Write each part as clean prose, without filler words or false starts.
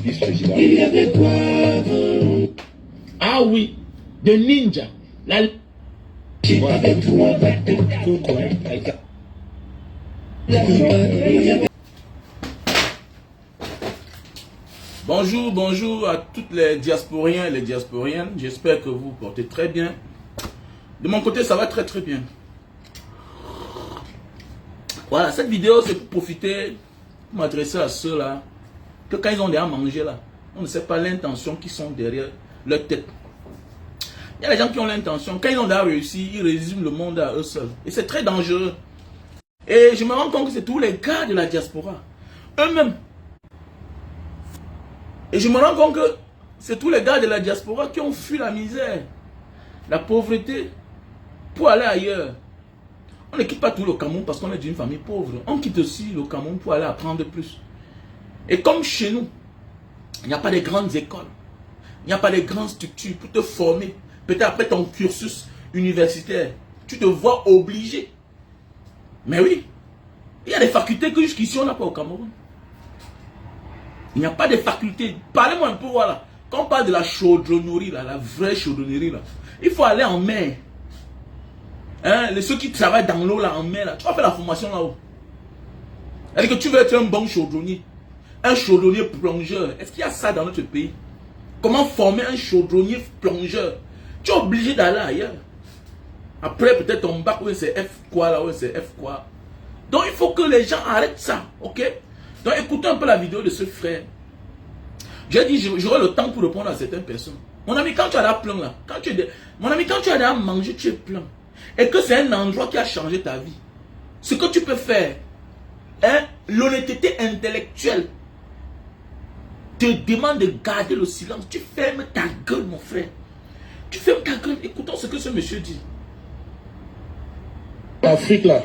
vice-président. Il y avait quoi? Ah oui, de ninja. La... Bonjour, bonjour à toutes les diasporiens et les diasporiennes. J'espère que vous portez très bien. De mon côté, ça va très très bien. Voilà, cette vidéo, c'est pour profiter, pour m'adresser à ceux-là, que quand ils ont déjà mangé là, on ne sait pas l'intention qui sont derrière leur tête. Il y a des gens qui ont l'intention, quand ils ont déjà réussi, ils résument le monde à eux seuls. Et c'est très dangereux. Et je me rends compte que c'est tous les gars de la diaspora, eux-mêmes. Et je me rends compte que c'est tous les gars de la diaspora qui ont fui la misère, la pauvreté, pour aller ailleurs. On ne quitte pas tout le Cameroun parce qu'on est d'une famille pauvre. On quitte aussi le Cameroun pour aller apprendre plus. Et comme chez nous, il n'y a pas de grandes écoles, il n'y a pas de grandes structures pour te former. Peut-être après ton cursus universitaire, tu te vois obligé. Mais oui, il y a des facultés que jusqu'ici on n'a pas au Cameroun. Il n'y a pas de facultés. Parlez-moi un peu, voilà. Quand on parle de la chaudronnerie, là, la vraie chaudronnerie, là, il faut aller en mer. Hein, ceux qui travaillent dans l'eau, là, en mer, là, tu vas faire la formation là-haut. C'est-à-dire que tu veux être un bon chaudronnier. Un chaudronnier plongeur. Est-ce qu'il y a ça dans notre pays? Comment former un chaudronnier plongeur? Tu es obligé d'aller ailleurs. Après, peut-être ton bac, oui, c'est F quoi, là, oui, c'est F quoi. Donc, il faut que les gens arrêtent ça, ok? Donc, écoutez un peu la vidéo de ce frère. J'ai dit, j'aurai le temps pour répondre à certaines personnes. Mon ami, quand tu as la plein là, mon ami, quand tu as à manger, tu es plein. Et que c'est un endroit qui a changé ta vie. Ce que tu peux faire, hein, l'honnêteté intellectuelle te demande de garder le silence. Tu fermes ta gueule, mon frère. Tu fermes ta gueule. Écoutons ce que ce monsieur dit. L'Afrique là,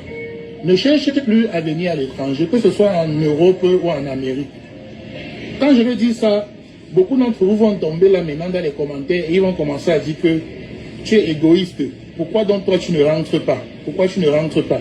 ne cherche plus à venir à l'étranger, que ce soit en Europe ou en Amérique. Quand je vais dire ça, beaucoup d'entre vous vont tomber là maintenant dans les commentaires et ils vont commencer à dire que tu es égoïste. Pourquoi donc toi tu ne rentres pas? Pourquoi tu ne rentres pas?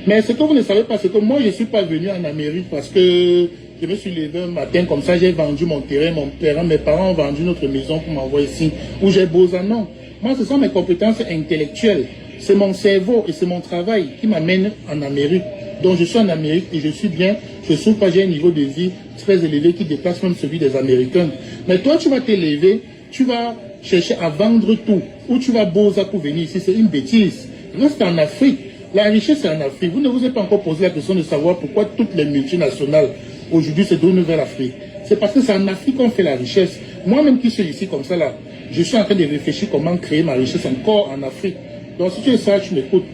Mais ce que vous ne savez pas, c'est que moi je ne suis pas venu en Amérique parce que je me suis levé un matin comme ça, j'ai vendu mon terrain, mes parents ont vendu notre maison pour m'envoyer ici, où j'ai beau an. Non, moi ce sont mes compétences intellectuelles. C'est mon cerveau et c'est mon travail qui m'amène en Amérique. Donc je suis en Amérique et je suis bien, je souffre pas, j'ai un niveau de vie très élevé qui dépasse même celui des Américains. Mais toi tu vas t'élever, tu vas chercher à vendre tout, ou tu vas Boza pour venir ici, c'est une bêtise. Reste en Afrique, la richesse est en Afrique. Vous ne vous êtes pas encore posé la question de savoir pourquoi toutes les multinationales aujourd'hui se tournent vers l'Afrique. C'est parce que c'est en Afrique qu'on fait la richesse. Moi-même qui suis ici comme ça là, je suis en train de réfléchir comment créer ma richesse encore en Afrique. Donc si tu es ça, tu m'écoutes.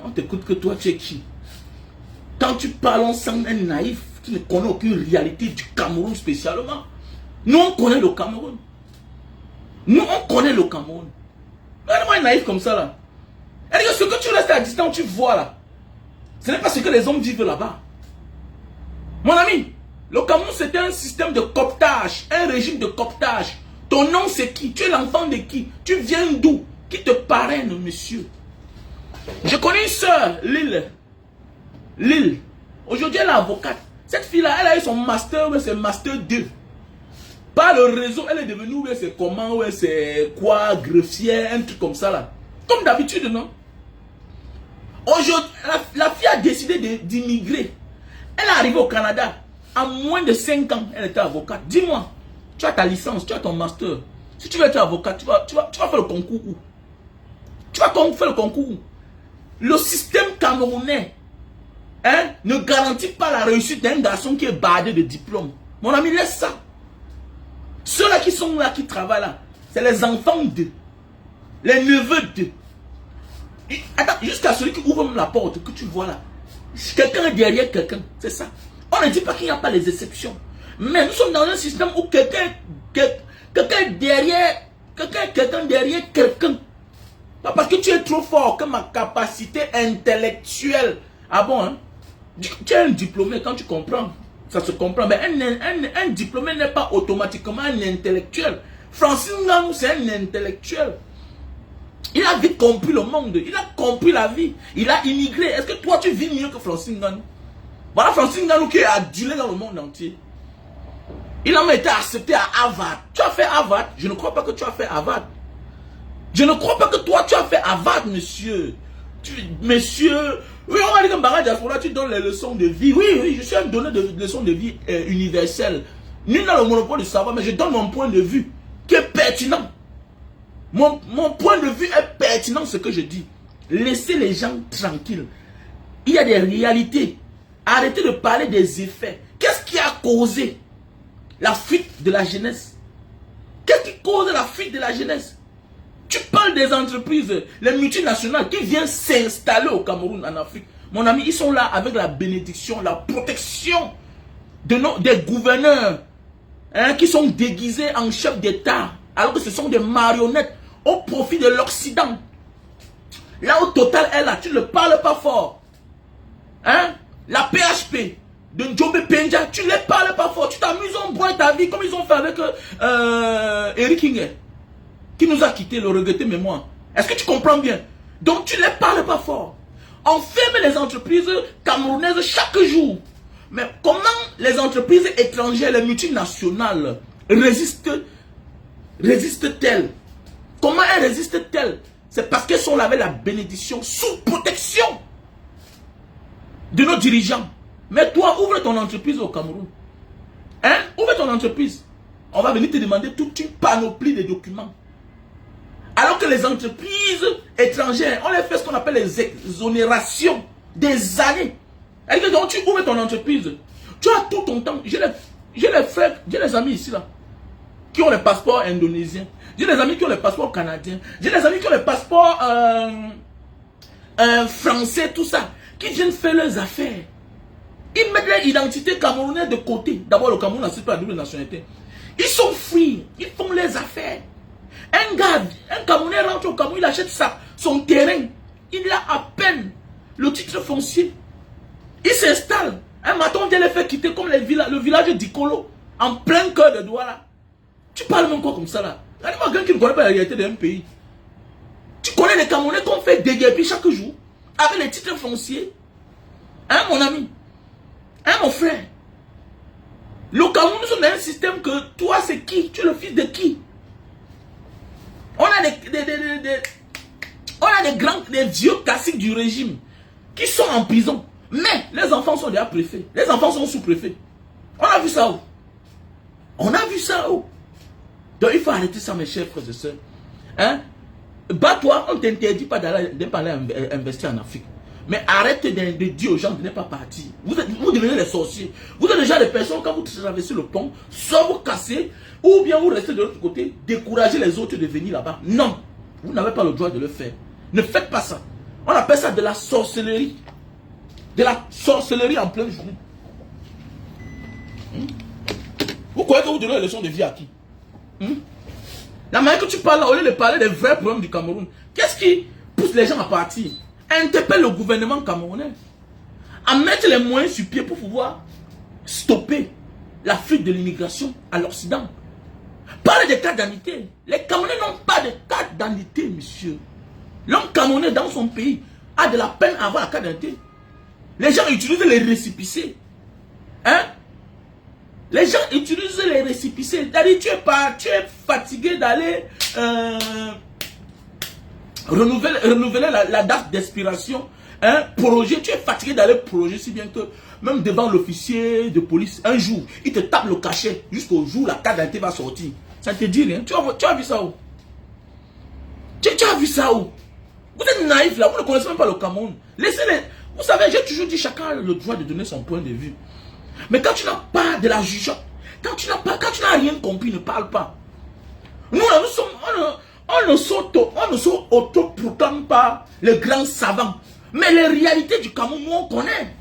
On t'écoute que toi tu es qui? Quand tu parles, on sent un naïf qui ne connaît aucune réalité du Cameroun spécialement. Nous on connaît le Cameroun. Nous on connaît le Cameroun. Regardez-moi un naïf comme ça là. Et ce que tu restes à distance, tu vois là. Ce n'est pas ce que les hommes vivent là-bas. Mon ami, le Cameroun c'était un système de cooptage, un régime de cooptage. Ton nom c'est qui? Tu es l'enfant de qui? Tu viens d'où? Qui te parraine, monsieur? Je connais une soeur, Lille. Aujourd'hui, elle est avocate. Cette fille-là, elle a eu son master, ouais, c'est master 2. Par le réseau, elle est devenue, ouais, c'est comment, ouais, c'est quoi, greffière, un truc comme ça, là. Comme d'habitude, non? Aujourd'hui, la fille a décidé d'immigrer. Elle est arrivée au Canada. À moins de 5 ans, elle était avocate. Dis-moi, tu as ta licence, tu as ton master. Si tu veux être avocate, tu vas faire le concours où? Tu vas faire le concours où? Le système camerounais, hein, ne garantit pas la réussite d'un garçon qui est bardé de diplôme. Mon ami, laisse ça. Ceux-là qui sont là, qui travaillent là, c'est les enfants d'eux, les neveux d'eux. Attends, jusqu'à celui qui ouvre même la porte, que tu vois là. Quelqu'un est derrière quelqu'un, c'est ça. On ne dit pas qu'il n'y a pas les exceptions. Mais nous sommes dans un système où quelqu'un est derrière, quelqu'un derrière quelqu'un. Pas parce que tu es trop fort que ma capacité intellectuelle. Ah bon, hein? Tu es un diplômé, quand tu comprends, ça se comprend. Mais un diplômé n'est pas automatiquement un intellectuel. Francis Ngannou, c'est un intellectuel. Il a vite compris le monde, il a compris la vie, il a immigré. Est-ce que toi tu vis mieux que Francis Ngannou? Voilà Francis Ngannou qui est adulé dans le monde entier. Il a même été accepté à Harvard. Tu as fait Harvard? Je ne crois pas que tu as fait Harvard. Je ne crois pas que toi, tu as fait Harvard, monsieur. Monsieur, oui, on va dire que Mbanga Diaspora, tu donnes les leçons de vie. Oui, oui, je suis un donneur de leçons de vie universelles. Nul n'a le monopole du savoir, mais je donne mon point de vue qui est pertinent. Mon point de vue est pertinent, ce que je dis. Laissez les gens tranquilles. Il y a des réalités. Arrêtez de parler des effets. Qu'est-ce qui a causé la fuite de la jeunesse? Qu'est-ce qui cause la fuite de la jeunesse? Tu parles des entreprises, les multinationales qui viennent s'installer au Cameroun, en Afrique. Mon ami, ils sont là avec la bénédiction, la protection des gouverneurs qui sont déguisés en chefs d'État, alors que ce sont des marionnettes au profit de l'Occident. Là où Total est là, tu ne parles pas fort. Hein? La PHP de Njombe Penja, tu ne les parles pas fort. Tu t'amuses, on broie ta vie comme ils ont fait avec Eric Inge, qui nous a quitté, le regretté mémoire. Est-ce que tu comprends bien? Donc tu ne les parles pas fort. On ferme les entreprises camerounaises chaque jour. Mais comment les entreprises étrangères, les multinationales résistent-elles? Comment elles résistent-elles? C'est parce qu'elles sont là avec la bénédiction, sous protection de nos dirigeants. Mais toi, ouvre ton entreprise au Cameroun. Hein? Ouvre ton entreprise. On va venir te demander toute une panoplie de documents. Alors que les entreprises étrangères, on les fait ce qu'on appelle les exonérations des années. Et donc tu ouvres ton entreprise, tu as tout ton temps. J'ai les frères, j'ai les amis ici là, qui ont les passeports indonésiens. J'ai des amis qui ont les passeports canadiens. J'ai des amis qui ont les passeports français, tout ça. Qui viennent faire leurs affaires. Ils mettent leur identité camerounaise de côté. D'abord, le Cameroun n'a pas la double nationalité. Ils sont free. Ils font leurs affaires. Un gars, un Camerounais rentre au Cameroun, il achète son terrain. Il a à peine le titre foncier. Il s'installe. Un matin, on les fait quitter comme le village d'Ikolo, en plein cœur de Douala. Tu parles même quoi comme ça là? Regarde-moi quelqu'un qui ne connaît pas la réalité d'un pays. Tu connais les Camerounais qu'on fait déguerpir chaque jour, avec les titres fonciers. Hein, mon ami? Hein, mon frère? Le Cameroun, nous sommes dans un système que toi, c'est qui? Tu es le fils de qui? On a des vieux classiques du régime qui sont en prison. Mais les enfants sont déjà préfets. Les enfants sont sous-préfets. On a vu ça où? On a vu ça où? Donc il faut arrêter ça, mes chers frères et sœurs. Hein? Bats-toi, on ne t'interdit pas d'aller investir en Afrique. Mais arrête de dire aux gens de ne pas partir. Vous devenez des sorciers. Vous êtes déjà des personnes, quand vous traversez le pont, soit vous cassez, ou bien vous restez de l'autre côté, décourager les autres de venir là-bas. Non, vous n'avez pas le droit de le faire. Ne faites pas ça. On appelle ça de la sorcellerie. De la sorcellerie en pleine journée. Vous croyez que vous donnez les leçons de vie à qui? La manière que tu parles là, au lieu de parler des vrais problèmes du Cameroun, qu'est-ce qui pousse les gens à partir? Interpelle le gouvernement camerounais à mettre les moyens sur pied pour pouvoir stopper la fuite de l'immigration à l'Occident. Parlez des cartes d'identité. Les Camerounais n'ont pas de carte d'identité, monsieur. L'homme camerounais dans son pays a de la peine à avoir la carte d'identité. Les gens utilisent les récépissés. Hein? Les gens utilisent les récépissés. C'est-à-dire, tu es fatigué d'aller renouveler la date d'expiration. Un projet, tu es fatigué d'aller projet, si bien que même devant l'officier de police, un jour, il te tape le cachet jusqu'au jour où la carte d'identité va sortir. Ça ne te dit rien. Tu as vu ça où? Tu as vu ça où? Vous êtes naïf là, vous ne connaissez même pas le Cameroun. Laissez-les. Vous savez, j'ai toujours dit chacun a le droit de donner son point de vue. Mais quand tu n'as pas de la jugeote, quand tu n'as rien compris, ne parle pas. Nous là, on ne s'auto-proclame pas les grands savants. Mais les réalités du Cameroun, nous on connaît.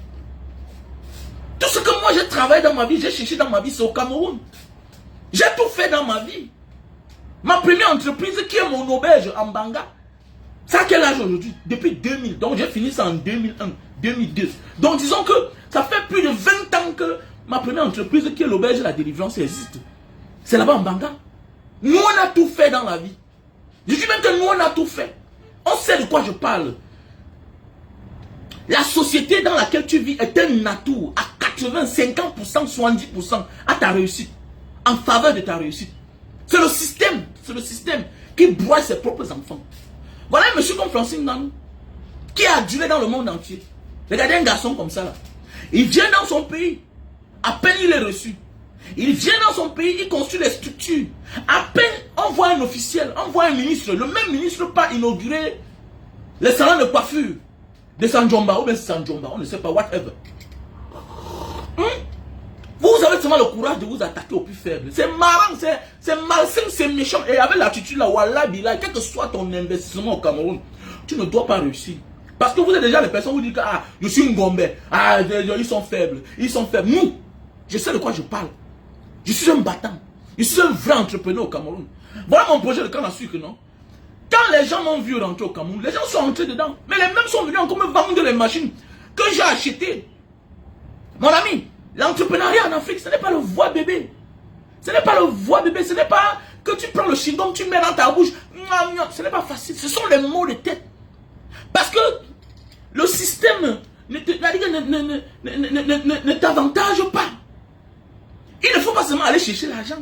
Tout ce que moi j'ai travaillé dans ma vie, j'ai cherché dans ma vie, c'est au Cameroun. J'ai tout fait dans ma vie. Ma première entreprise qui est mon auberge en Banga. Ça a quel âge aujourd'hui? Depuis 2000. Donc j'ai fini ça en 2001, 2002. Donc disons que ça fait plus de 20 ans que ma première entreprise qui est l'auberge de la délivrance existe. C'est là-bas en Banga. Nous on a tout fait dans la vie. Je dis même que nous on a tout fait. On sait de quoi je parle. La société dans laquelle tu vis est un atout à 80, 50%, 70% à ta réussite. en faveur de ta réussite. C'est le système qui broie ses propres enfants. Voilà un monsieur comme Francine Nganou, qui a duré dans le monde entier. Regardez un garçon comme ça là. Il vient dans son pays, à peine il est reçu. Il vient dans son pays, il construit les structures. À peine on voit un officiel, on voit un ministre, le même ministre pas inaugurer les salons de coiffure de Sanjomba ou bien Sanjomba, on ne sait pas, whatever. Vous avez seulement le courage de vous attaquer aux plus faibles. C'est marrant, c'est malsain, c'est méchant. Et avec l'attitude là, wallah billah, quel que soit ton investissement au Cameroun, tu ne dois pas réussir. Parce que vous êtes déjà les personnes qui vous disent que ah, je suis une gombe, ah, ils sont faibles, ils sont faibles. Nous, je sais de quoi je parle. Je suis un battant. Je suis un vrai entrepreneur au Cameroun. Voilà mon projet de canne à sucre, non? Quand les gens m'ont vu rentrer au Cameroun, les gens sont entrés dedans. Mais les mêmes sont venus encore me vendre les machines que j'ai achetées. Mon ami, l'entrepreneuriat en Afrique, ce n'est pas le voie bébé. Ce n'est pas le voie bébé. Ce n'est pas que tu prends le chewing-gum, tu mets dans ta bouche. Ce n'est pas facile. Ce sont les mots de tête. Parce que le système ne t'avantage pas. Il ne faut pas seulement aller chercher l'argent.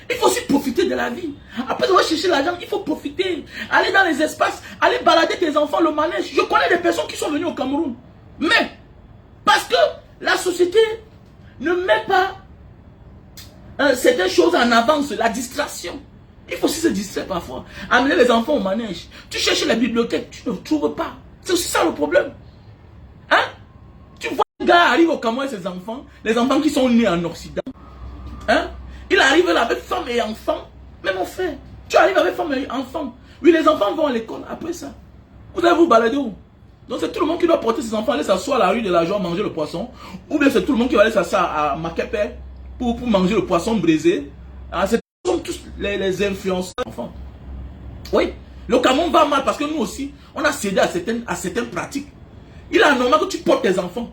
Il faut aussi profiter de la vie. Après avoir cherché l'argent, il faut profiter. Aller dans les espaces, aller balader tes enfants, le manège. Je connais des personnes qui sont venues au Cameroun. Mais, parce que la société ne met pas certaines choses en avance, la distraction. Il faut aussi se distraire parfois. Amener les enfants au manège. Tu cherches la bibliothèque, tu ne trouves pas. C'est aussi ça le problème. Hein? Tu vois, le gars arrive au Cameroun avec ses enfants, les enfants qui sont nés en Occident. Hein? Il arrive là avec femme et enfant. Mais mon frère, tu arrives avec femme et enfant. Oui, les enfants vont à l'école. Après ça, vous allez vous balader où? Donc c'est tout le monde qui doit porter ses enfants, aller s'asseoir à la rue de la Joie, manger le poisson. Ou bien c'est tout le monde qui va aller s'asseoir à Makepe pour manger le poisson braisé. C'est comme tous les influenceurs enfants. Oui, le Cameroun va mal parce que nous aussi, on a cédé à certaines pratiques. Il est normal que tu portes tes enfants.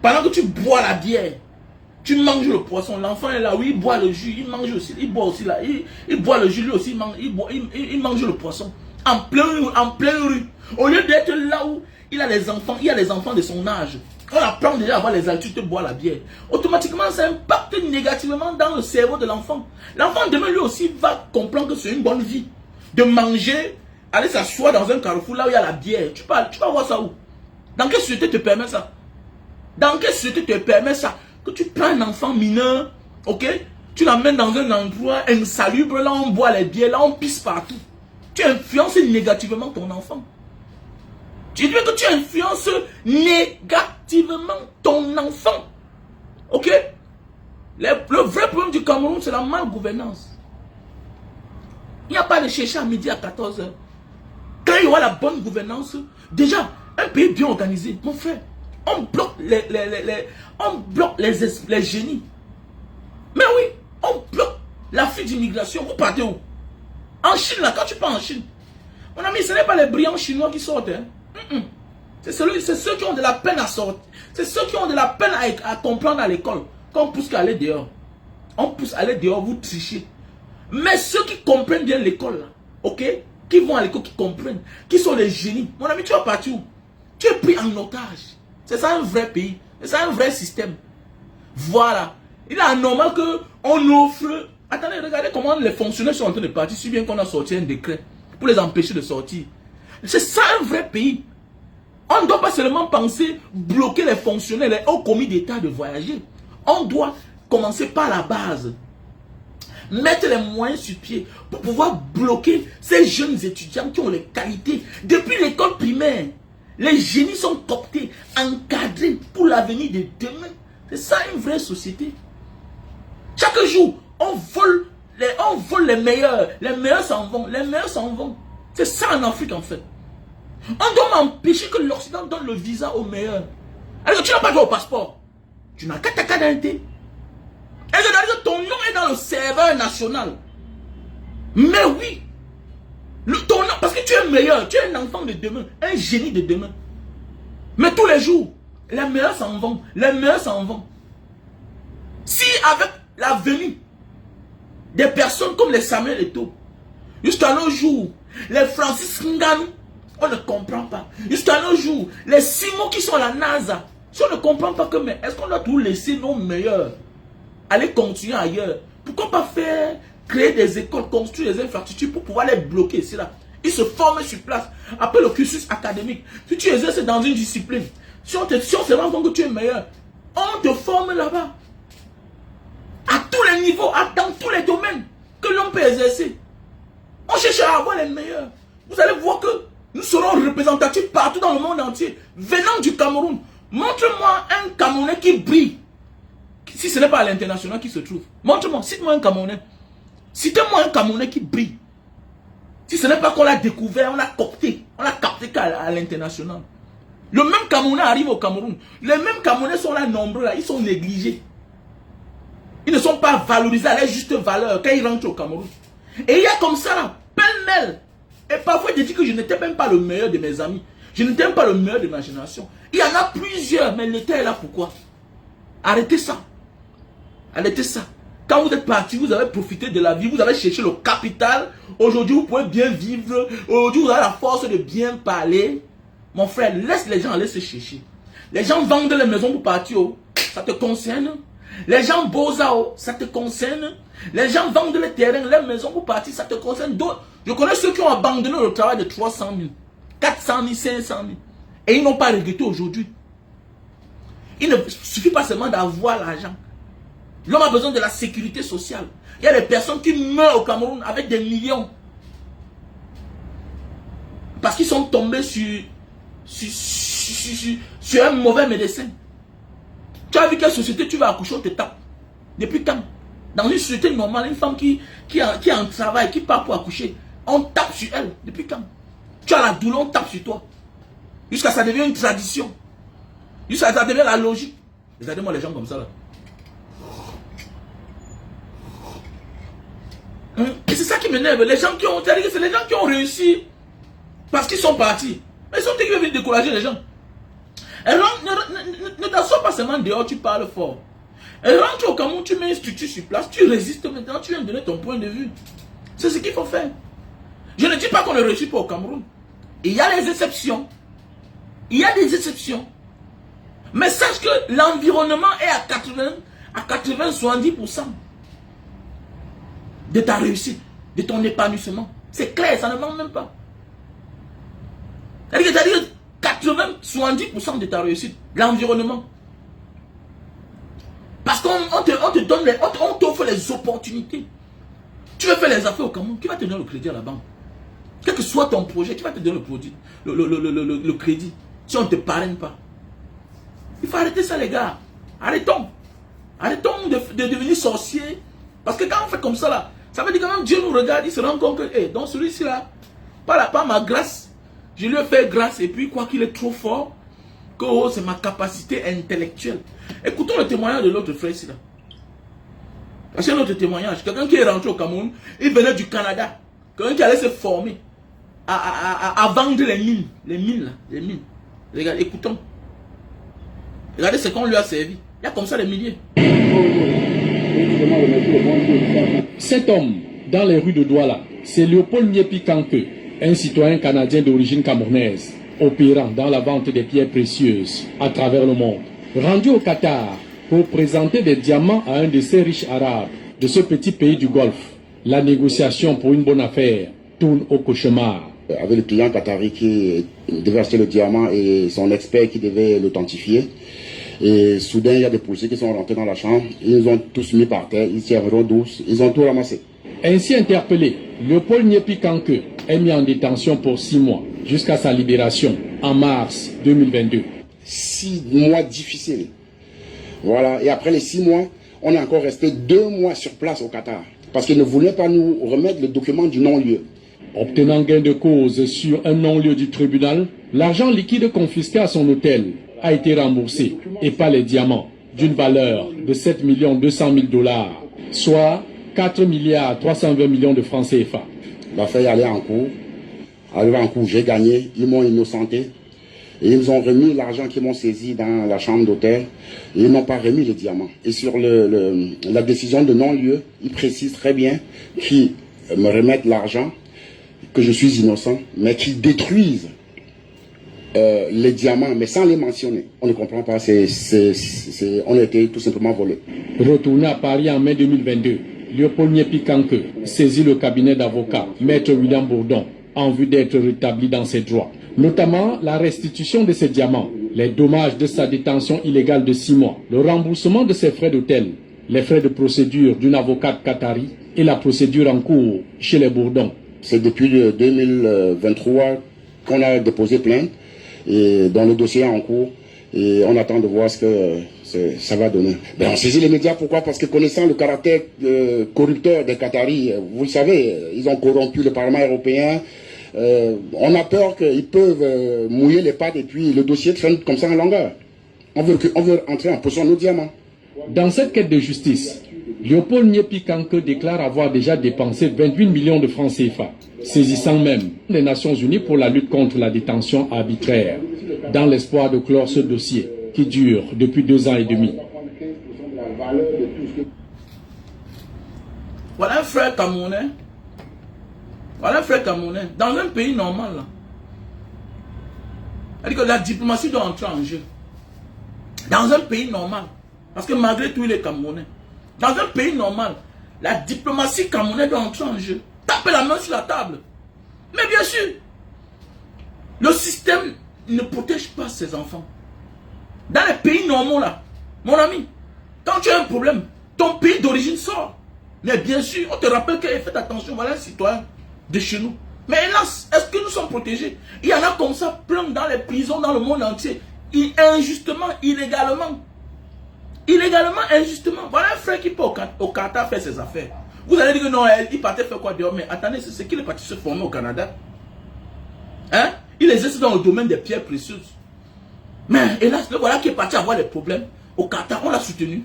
Pendant que tu bois la bière, tu manges le poisson. L'enfant est là, oui, il boit le jus, il mange aussi, il boit aussi là. Il boit le jus, lui aussi, il mange le poisson. En pleine rue. Au lieu d'être là où il a les enfants, il y a les enfants de son âge. On apprend déjà à avoir les altitudes de boire la bière. Automatiquement, ça impacte négativement dans le cerveau de l'enfant. L'enfant demain lui aussi va comprendre que c'est une bonne vie. De manger, aller s'asseoir dans un carrefour là où il y a la bière. Tu vas voir ça où? Dans quelle société te permet ça? Dans quelle société te permet ça? Que tu prends un enfant mineur, ok? Tu l'amènes dans un endroit insalubre, là on boit les bières, là on pisse partout. Tu influences négativement ton enfant. Tu dis que tu influences négativement ton enfant. Ok? Le vrai problème du Cameroun, c'est la malgouvernance. Il n'y a pas de chercher à midi à 14h. Quand il y aura la bonne gouvernance, déjà, un pays bien organisé, mon frère, on bloque les génies. Mais oui, on bloque la fuite d'immigration. Vous partez où? En Chine, là, quand tu pars en Chine, mon ami, ce n'est pas les brillants chinois qui sortent. Hein. C'est ceux qui ont de la peine à sortir. C'est ceux qui ont de la peine à comprendre à l'école. Quand on pousse qu'à aller dehors. On pousse à aller dehors, vous trichez. Mais ceux qui comprennent bien l'école, là, ok? Qui vont à l'école, qui comprennent, qui sont les génies. Mon ami, tu vas partir où? Tu es pris en otage. C'est ça un vrai pays. C'est ça un vrai système. Voilà. Il est anormal qu'on offre... Attendez, regardez comment les fonctionnaires sont en train de partir, si bien qu'on a sorti un décret pour les empêcher de sortir. C'est ça un vrai pays. On ne doit pas seulement penser bloquer les fonctionnaires, les hauts commis d'État de voyager. On doit commencer par la base. Mettre les moyens sur pied pour pouvoir bloquer ces jeunes étudiants qui ont les qualités. Depuis l'école primaire, les génies sont cooptés, encadrés pour l'avenir de demain. C'est ça une vraie société. Chaque jour, on vole les meilleurs. Les meilleurs s'en vont. Les meilleurs s'en vont. C'est ça en Afrique en fait. On doit empêcher que l'Occident donne le visa aux meilleurs. Alors tu n'as pas droit au passeport. Tu n'as qu'à ta carte d'identité. Et c'est-à-dire que ton nom est dans le serveur national. Mais oui. Ton nom, parce que tu es meilleur. Tu es un enfant de demain. Un génie de demain. Mais tous les jours, les meilleurs s'en vont. Les meilleurs s'en vont. Si avec la venue des personnes comme les Samuel Eto'o, jusqu'à nos jours, les Francis Ngannou, on ne comprend pas. Jusqu'à nos jours, les Simons qui sont à la NASA, si on ne comprend pas que, mais est-ce qu'on doit tout laisser nos meilleurs aller continuer ailleurs Pourquoi pas faire, créer des écoles, construire des infrastructures pour pouvoir les bloquer ici là. Ils se forment sur place. Après le cursus académique, si tu exerces dans une discipline, si on se rend compte que tu es meilleur, on te forme là-bas. À tous les niveaux, dans tous les domaines que l'on peut exercer. On cherche à avoir les meilleurs. Vous allez voir que nous serons représentatifs partout dans le monde entier. Venant du Cameroun, montre-moi un Camerounais qui brille. Si ce n'est pas à l'international qui se trouve. Montre-moi, cite-moi un Camerounais. Citez-moi un Camerounais qui brille. Si ce n'est pas qu'on l'a découvert, on l'a capté qu'à l'international. Le même Camerounais arrive au Cameroun. Les mêmes Camerounais sont là nombreux, là, ils sont négligés. Ils ne sont pas valorisés à leur juste valeur quand ils rentrent au Cameroun. Et il y a comme ça, là, pêle-mêle. Et parfois, je dis que je n'étais même pas le meilleur de mes amis. Je n'étais même pas le meilleur de ma génération. Il y en a plusieurs, mais l'État est là pourquoi? Arrêtez ça. Arrêtez ça. Quand vous êtes parti, vous avez profité de la vie, vous avez cherché le capital. Aujourd'hui, vous pouvez bien vivre. Aujourd'hui, vous avez la force de bien parler. Mon frère, laisse les gens aller se chercher. Les gens vendent les maisons pour partir. Oh. Ça te concerne. Les gens bossent. Oh. Ça te concerne. Les gens vendent les terrains, les maisons pour partir. Ça te concerne. Je connais ceux qui ont abandonné le travail de 300 000, 400 000, 500 000. Et ils n'ont pas regretté aujourd'hui. Il ne suffit pas seulement d'avoir l'argent. L'homme a besoin de la sécurité sociale. Il y a des personnes qui meurent au Cameroun avec des millions. Parce qu'ils sont tombés sur un mauvais médecin. Tu as vu quelle société tu vas accoucher, on te tape. Depuis quand? Dans une société normale, une femme qui est en travail, qui part pour accoucher, on tape sur elle. Depuis quand? Tu as la douleur, on tape sur toi. Jusqu'à ça devient une tradition. Jusqu'à ça devient la logique. Regardez-moi les gens comme ça là. Et c'est ça qui m'énerve. Les gens qui ont, c'est les gens qui ont réussi parce qu'ils sont partis. Mais ils sont qui veulent décourager les gens. Et ne t'assois pas seulement dehors, tu parles fort. Et rentre au Cameroun, tu mets une structure sur place, tu résistes maintenant, tu viens me donner ton point de vue. C'est ce qu'il faut faire. Je ne dis pas qu'on ne réussit pas au Cameroun. Il y a des exceptions. Il y a des exceptions. Mais sache que l'environnement est à 80-70% de ta réussite, de ton épanouissement. C'est clair, ça ne manque même pas. C'est-à-dire 80-70% de ta réussite, l'environnement. Parce qu'on te donne on t'offre les opportunités. Tu veux faire les affaires au Cameroun, qui va te donner le crédit à la banque? Quel que soit ton projet, qui va te donner le crédit si on ne te parraine pas? Il faut arrêter ça, les gars. Arrêtons. Arrêtons de devenir sorciers. Parce que quand on fait comme ça, là, ça veut dire que même Dieu nous regarde, il se rend compte que, donc celui-ci, là, pas ma grâce, je lui ai fait grâce, et puis, quoi qu'il est trop fort, que oh, c'est ma capacité intellectuelle. Écoutons le témoignage de l'autre frère ici, là. C'est un autre témoignage. Quelqu'un qui est rentré au Cameroun, il venait du Canada. Quelqu'un qui allait se former à vendre les mines. Les mines, là. Les mines. Regardez, écoutons. Regardez ce qu'on lui a servi. Il y a comme ça des milliers. Cet homme, dans les rues de Douala, c'est Léopold Miepi Kanke, un citoyen canadien d'origine camerounaise, opérant dans la vente des pierres précieuses à travers le monde. Rendu au Qatar pour présenter des diamants à un de ces riches arabes de ce petit pays du Golfe, la négociation pour une bonne affaire tourne au cauchemar. Avec le client qatari qui devait acheter le diamant et son expert qui devait l'authentifier. Et soudain, il y a des policiers qui sont rentrés dans la chambre. Ils ont tous mis par terre, ils tiendront douce, ils ont tout ramassé. Ainsi interpellé, Léopold Miepi Kanke est mis en détention pour 6 mois, jusqu'à sa libération en mars 2022. 6 mois difficiles. Voilà, et après les 6 mois, on est encore resté 2 mois sur place au Qatar. Parce qu'ils ne voulaient pas nous remettre le document du non-lieu. Obtenant gain de cause sur un non-lieu du tribunal, l'argent liquide confisqué à son hôtel a été remboursé, et pas les diamants, d'une valeur de 7 200 000 $, soit 4 320 millions de francs CFA. L'affaire est allée en cours. Arrivé en cours, j'ai gagné, ils m'ont innocenté. Et ils ont remis l'argent qu'ils m'ont saisi dans la chambre d'hôtel. Et ils n'ont pas remis les diamants. Et sur la décision de non-lieu, ils précisent très bien qu'ils me remettent l'argent, que je suis innocent, mais qu'ils détruisent les diamants, mais sans les mentionner. On ne comprend pas, on a été tout simplement volés. Retourné à Paris en mai 2022, Léopold Nyepi Kanke saisit le cabinet d'avocat Maître William Bourdon en vue d'être rétabli dans ses droits. Notamment la restitution de ses diamants, les dommages de sa détention illégale de 6 mois, le remboursement de ses frais d'hôtel, les frais de procédure d'une avocate qatari et la procédure en cours chez les Bourdons. C'est depuis 2023 qu'on a déposé plainte et dans le dossier en cours et on attend de voir ce que ça va donner. Ben, on saisit les médias, pourquoi? Parce que connaissant le caractère corrupteur des Qataris, vous le savez, ils ont corrompu le Parlement européen. On a peur qu'ils peuvent mouiller les pattes et puis le dossier traîne comme ça en longueur. On veut entrer en possession de nos diamants. Dans cette quête de justice, Léopold Nyepi Kanke déclare avoir déjà dépensé 28 millions de francs CFA, saisissant même les Nations Unies pour la lutte contre la détention arbitraire, dans l'espoir de clore ce dossier qui dure depuis 2 ans et demi. Voilà un frère camerounais. Voilà un frère camerounais. Dans un pays normal, là. C'est-à-dire que la diplomatie doit entrer en jeu. Dans un pays normal. Parce que malgré tout, il est camerounais. Dans un pays normal, la diplomatie camerounaise doit entrer en jeu. Taper la main sur la table. Mais bien sûr, le système ne protège pas ses enfants. Dans les pays normaux, là, mon ami, quand tu as un problème, ton pays d'origine sort. Mais bien sûr, on te rappelle que faites attention, voilà un citoyen de chez nous. Mais hélas, est-ce que nous sommes protégés? Il y en a comme ça plein dans les prisons, dans le monde entier. Injustement, illégalement. Illégalement, injustement. Voilà un frère qui peut au Qatar faire ses affaires. Vous allez dire que non, il partait faire quoi dehors? Mais attendez, c'est qu'il est parti se former au Canada. Hein? Il exerce dans le domaine des pierres précieuses. Mais hélas, le voilà qui est parti avoir des problèmes. Au Qatar, on l'a soutenu.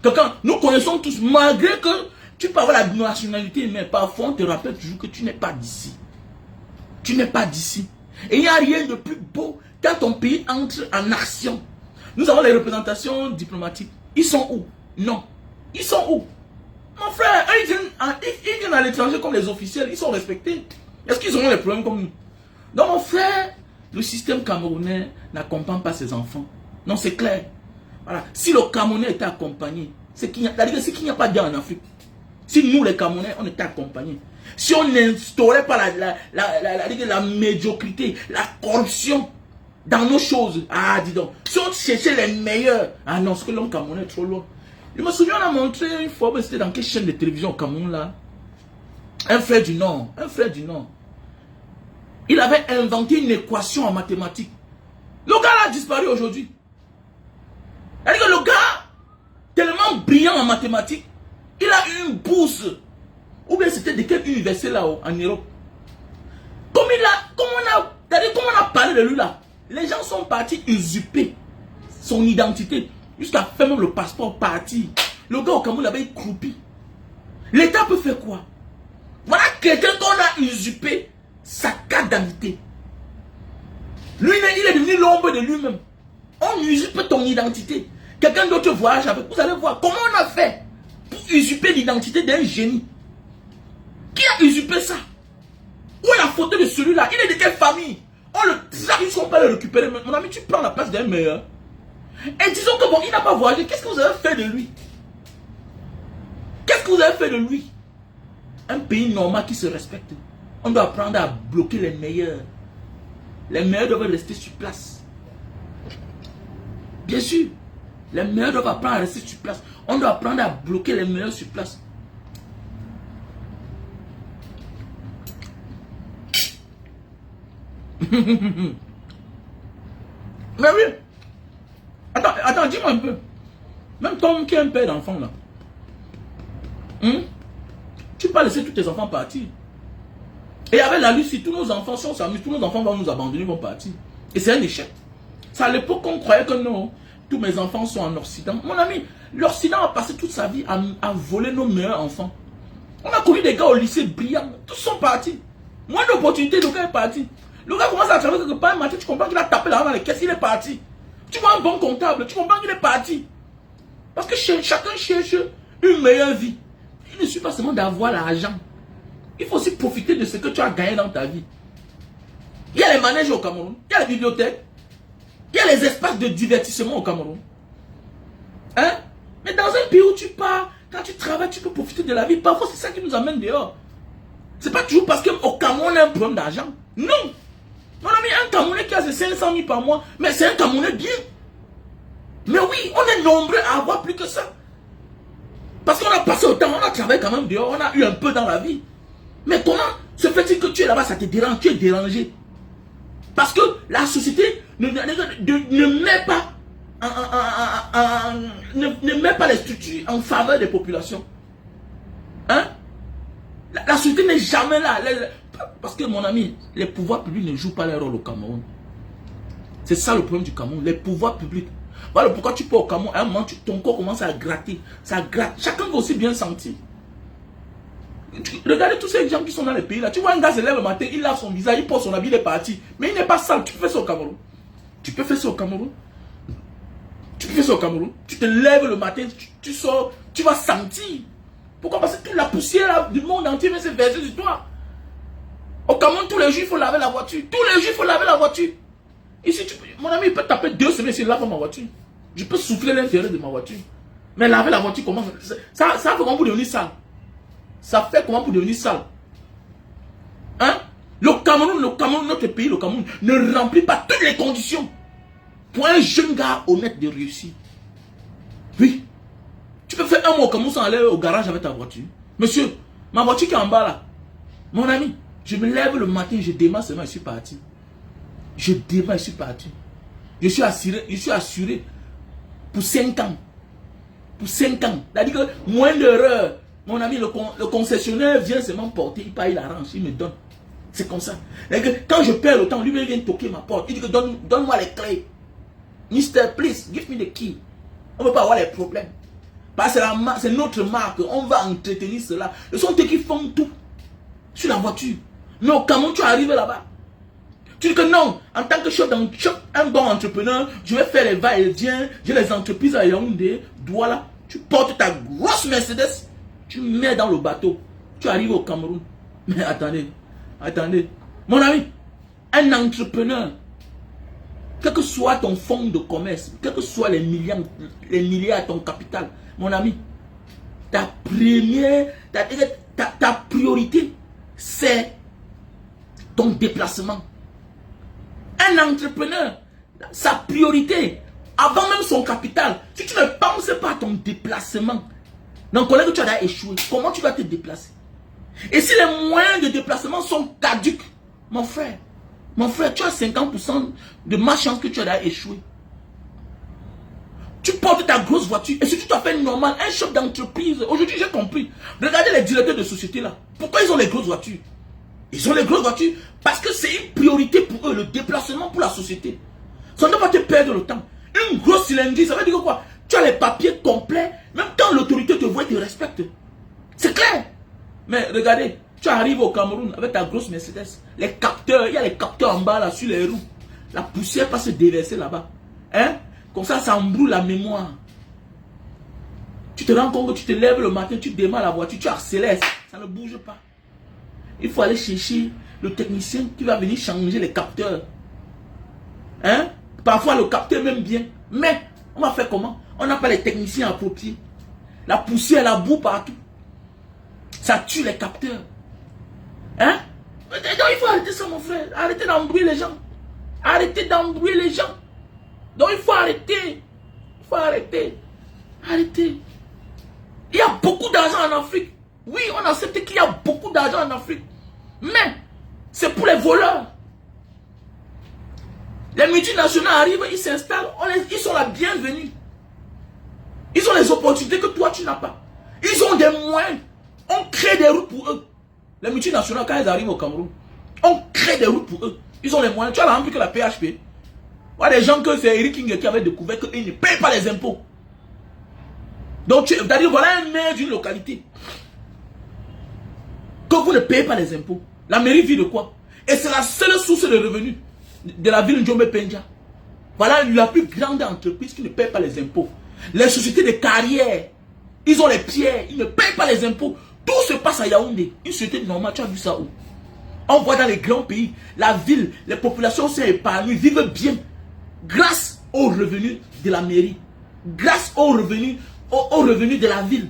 Quelqu'un, nous connaissons tous, malgré que tu peux avoir la nationalité, mais parfois on te rappelle toujours que tu n'es pas d'ici. Tu n'es pas d'ici. Et il n'y a rien de plus beau quand ton pays entre en action. Nous avons les représentations diplomatiques. Ils sont où? Non. Ils sont où? Mon frère, ils viennent à l'étranger comme les officiels. Ils sont respectés. Est-ce qu'ils auront les problèmes comme nous? Donc mon frère, le système camerounais n'accompagne pas ses enfants. Non, c'est clair. Voilà. Si le Camerounais était accompagné, c'est qu'il n'y a pas de guerre en Afrique. Si nous, les Camerounais, on était accompagnés. Si on n'instaurait pas la médiocrité, la corruption dans nos choses. Ah, dis donc. Si on cherchait les meilleurs. Ah non, parce que l'homme camerounais est trop loin. Je me souviens, on a montré une fois, c'était dans quelle chaîne de télévision au Cameroun là. Un frère du Nord. Un frère du Nord. Il avait inventé une équation en mathématiques. Le gars là a disparu aujourd'hui. C'est-à-dire que le gars, tellement brillant en mathématiques, il a eu une bourse. Ou bien c'était de quelle université là-haut, en Europe. Comme on a parlé de lui là, les gens sont partis usurper son identité. Jusqu'à faire même le passeport parti. Le gars au Cameroun avait croupi. L'État peut faire quoi? Voilà quelqu'un qu'on a usurpé sa carte d'identité. Lui, il est devenu l'ombre de lui-même. On usurpe ton identité. Quelqu'un d'autre voyage avec. Vous allez voir comment on a fait pour usurper l'identité d'un génie. Qui a usurpé ça? Où est la photo de celui-là? Il est de quelle famille? On le traque, ils ne sont pas le récupérer. Mon ami, tu prends la place d'un meilleur. Et disons que bon, il n'a pas voyagé. Qu'est-ce que vous avez fait de lui? Qu'est-ce que vous avez fait de lui? Un pays normal qui se respecte. On doit apprendre à bloquer les meilleurs. Les meilleurs doivent rester sur place. Bien sûr. Les meilleurs doivent apprendre à rester sur place. On doit apprendre à bloquer les meilleurs sur place. Mais oui. Attends, dis-moi un peu. Même toi qui es un père d'enfant là. Tu peux pas laisser tous tes enfants partir. Et avec la Russie, tous nos enfants, si on s'amuse, tous nos enfants vont nous abandonner, vont partir. Et c'est un échec. C'est à l'époque qu'on croyait que non, tous mes enfants sont en Occident. Mon ami, l'Occident a passé toute sa vie à voler nos meilleurs enfants. On a connu des gars au lycée brillants, tous sont partis. Moins d'opportunités, le gars est parti. Le gars commence à travailler quelque part un matin, tu comprends qu'il a tapé l'argent dans les caisses, il est parti. Tu vois un bon comptable, tu comprends qu'il est parti. Parce que chacun cherche une meilleure vie. Il ne suffit pas seulement d'avoir l'argent. Il faut aussi profiter de ce que tu as gagné dans ta vie. Il y a les manèges au Cameroun, il y a les bibliothèques, il y a les espaces de divertissement au Cameroun. Hein? Mais dans un pays où tu pars, Quand tu travailles, tu peux profiter de la vie. Parfois, c'est ça qui nous amène dehors. C'est pas toujours parce qu'au Cameroun, on a un problème d'argent. Non. Mon ami, un Camerounais qui a 500 000 par mois, mais c'est un Camerounais bien. Mais oui, on est nombreux à avoir plus que ça. Parce qu'on a passé autant, on a travaillé quand même dehors, on a eu un peu dans la vie. Mais comment se fait-il que tu es là-bas, ça te dérange, tu es dérangé? Parce que la société ne met pas ne met pas les structures en faveur des populations. Hein? La société n'est jamais là. Parce que mon ami, les pouvoirs publics ne jouent pas leur rôle au Cameroun. C'est ça le problème du Cameroun, les pouvoirs publics. Voilà pourquoi tu peux au Cameroun, à un moment, ton corps commence à gratter. Ça gratte. Chacun va aussi bien sentir. Regardez tous ces gens qui sont dans les pays là. Tu vois un gars se lève le matin, il lave son visage, il porte son habit, il est parti. Mais il n'est pas sale. Tu peux faire ça au Cameroun. Tu peux faire ça au Cameroun. Tu peux faire ça au Cameroun. Tu te lèves le matin, tu sors, tu vas sentir. Pourquoi? Parce que toute la poussière là, du monde entier vient se verser sur toi. Au Cameroun, tous les jours, il faut laver la voiture. Tous les jours, il faut laver la voiture. Ici, mon ami, il peut taper 2 semaines s'il lave ma voiture. Je peux souffler l'intérieur de ma voiture. Mais laver la voiture, comment? Ça fait comment pour devenir sale? Ça fait comment pour devenir sale? Hein? Le Cameroun, notre pays, le Cameroun, ne remplit pas toutes les conditions pour un jeune gars honnête de réussir. Oui. Tu peux faire un mois au Cameroun sans aller au garage avec ta voiture. Monsieur, ma voiture qui est en bas là, mon ami, je me lève le matin, je démarre seulement, je suis parti. Je démarre, je suis parti. Je suis assuré pour 5 ans. Pour 5 ans. C'est-à-dire que moins d'erreurs. Mon ami, le concessionnaire vient seulement porter, il paye, il arrange, il me donne. C'est comme ça. Quand je perds le temps, lui vient toquer ma porte. Il dit que donne-moi les clés. Mister, please, give me the key. On ne peut pas avoir les problèmes. Parce que c'est notre marque. On va entretenir cela. Ce sont eux qui font tout sur la voiture. Mais au Cameroun, tu arrives là-bas. Tu dis que non, en tant que chef un bon entrepreneur, je vais faire les va-et-vient. J'ai les entreprises à Yaoundé, Douala. Tu portes ta grosse Mercedes. Tu mets dans le bateau. Tu arrives au Cameroun. Mais attendez. Mon ami, un entrepreneur, quel que soit ton fonds de commerce, quels que soient les milliards, ton capital, mon ami, ta priorité, c'est ton déplacement. Un entrepreneur, sa priorité, avant même son capital, si tu ne penses pas à ton déplacement, donc, collègue, tu as échoué. Comment tu vas te déplacer? Et si les moyens de déplacement sont caducs, mon frère, tu as 50% de ma chance que tu as échoué. Tu portes ta grosse voiture et si tu t'appelles normal, un chef d'entreprise, aujourd'hui j'ai compris. Regardez les directeurs de société là. Pourquoi ils ont les grosses voitures? Ils ont les grosses voitures parce que c'est une priorité pour eux, le déplacement pour la société. Ça ne doit pas te perdre le temps. Une grosse cylindrée, ça veut dire quoi? Tu as les papiers complets, même quand l'autorité te voit, te respecte. C'est clair. Mais regardez, tu arrives au Cameroun avec ta grosse Mercedes. Les capteurs, il y a les capteurs en bas là sur les roues. La poussière va se déverser là-bas. Hein? Comme ça embrouille la mémoire. Tu te rends compte que tu te lèves le matin, tu démarres la voiture, tu accélères, ça ne bouge pas. Il faut aller chercher le technicien qui va venir changer les capteurs. Hein? Parfois le capteur même bien. Mais on va faire comment? On n'a pas les techniciens appropriés. La poussière, la boue partout. Ça tue les capteurs. Hein? Donc il faut arrêter ça, mon frère. Arrêtez d'embrouiller les gens. Arrêtez d'embrouiller les gens. Donc il faut arrêter. Il faut arrêter. Arrêtez. Il y a beaucoup d'argent en Afrique. Oui, on accepte qu'il y a beaucoup d'argent en Afrique. Mais c'est pour les voleurs. Les multinationales arrivent, ils s'installent, ils sont la bienvenue. Ils ont les opportunités que toi tu n'as pas. Ils ont des moyens. On crée des routes pour eux. Les multinationales, quand elles arrivent au Cameroun, on crée des routes pour eux. Ils ont les moyens. Tu as la rempli que la PHP. Il y a des gens que c'est Eric King qui avait découvert qu'ils ne payent pas les impôts. Donc, c'est-à-dire, voilà un maire d'une localité. Que vous ne payez pas les impôts. La mairie vit de quoi? Et c'est la seule source de revenus de la ville de Njombe-Penja. Voilà la plus grande entreprise qui ne paye pas les impôts. Les sociétés de carrière, ils ont les pierres, ils ne payent pas les impôts. Tout se passe à Yaoundé. Une société normale, tu as vu ça où? On voit dans les grands pays, la ville, les populations sont épargnées, vivent bien. Grâce aux revenus de la mairie. Grâce aux revenus de la ville.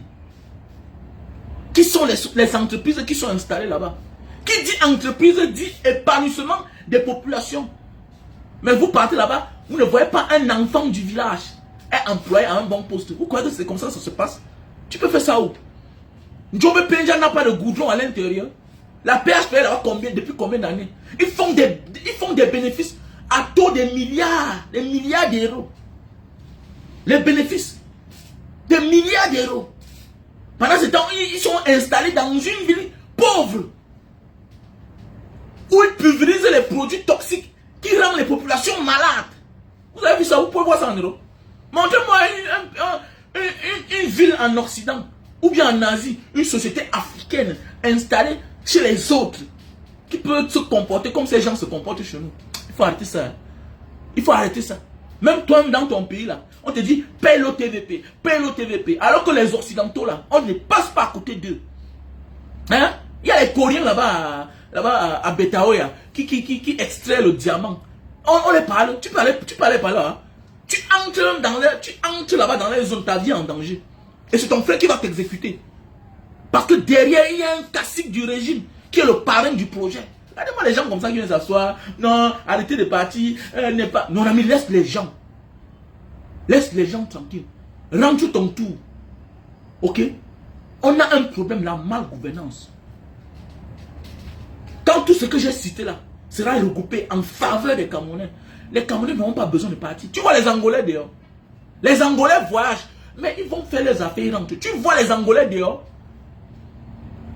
Qui sont les entreprises qui sont installées là-bas? Qui dit entreprise dit épanouissement des populations. Mais vous partez là-bas, vous ne voyez pas un enfant du village est employé à un bon poste. Vous croyez que c'est comme ça que ça se passe? Tu peux faire ça où? Djobé Penja n'a pas de goudron à l'intérieur. La PHP là-bas depuis combien d'années? Ils font des bénéfices à taux de milliards d'euros. Les bénéfices de milliards d'euros. Pendant ce temps, ils sont installés dans une ville pauvre où ils pulvérisent les produits toxiques qui rendent les populations malades. Vous avez vu ça? Vous pouvez voir ça en euros. Montrez-moi une ville en Occident ou bien en Asie, une société africaine installée chez les autres qui peut se comporter comme ces gens se comportent chez nous. Il faut arrêter ça. Il faut arrêter ça. Même toi, dans ton pays là, on te dit paye le TVP, paye le TVP. Alors que les Occidentaux là, on ne passe pas à côté d'eux. Hein? Il y a les Coréens là-bas à Betaoya qui extraient le diamant. On les parle. Tu peux aller par là. Hein? Tu entres là-bas dans les zones, ta vie est en danger. Et c'est ton frère qui va t'exécuter. Parce que derrière, il y a un cacique du régime qui est le parrain du projet. Regardez-moi les gens comme ça qui viennent s'asseoir. Non, arrêtez de partir. N'est pas. Non, ami, laisse les gens. Laisse les gens tranquilles. Rentre ton tour. Ok? On a un problème, la malgouvernance. Quand tout ce que j'ai cité là sera regroupé en faveur des Camerounais, les Camerounais n'auront pas besoin de partir. Tu vois les Angolais dehors. Les Angolais voyagent, mais ils vont faire les affaires, ils rentrent. Tu vois les Angolais dehors.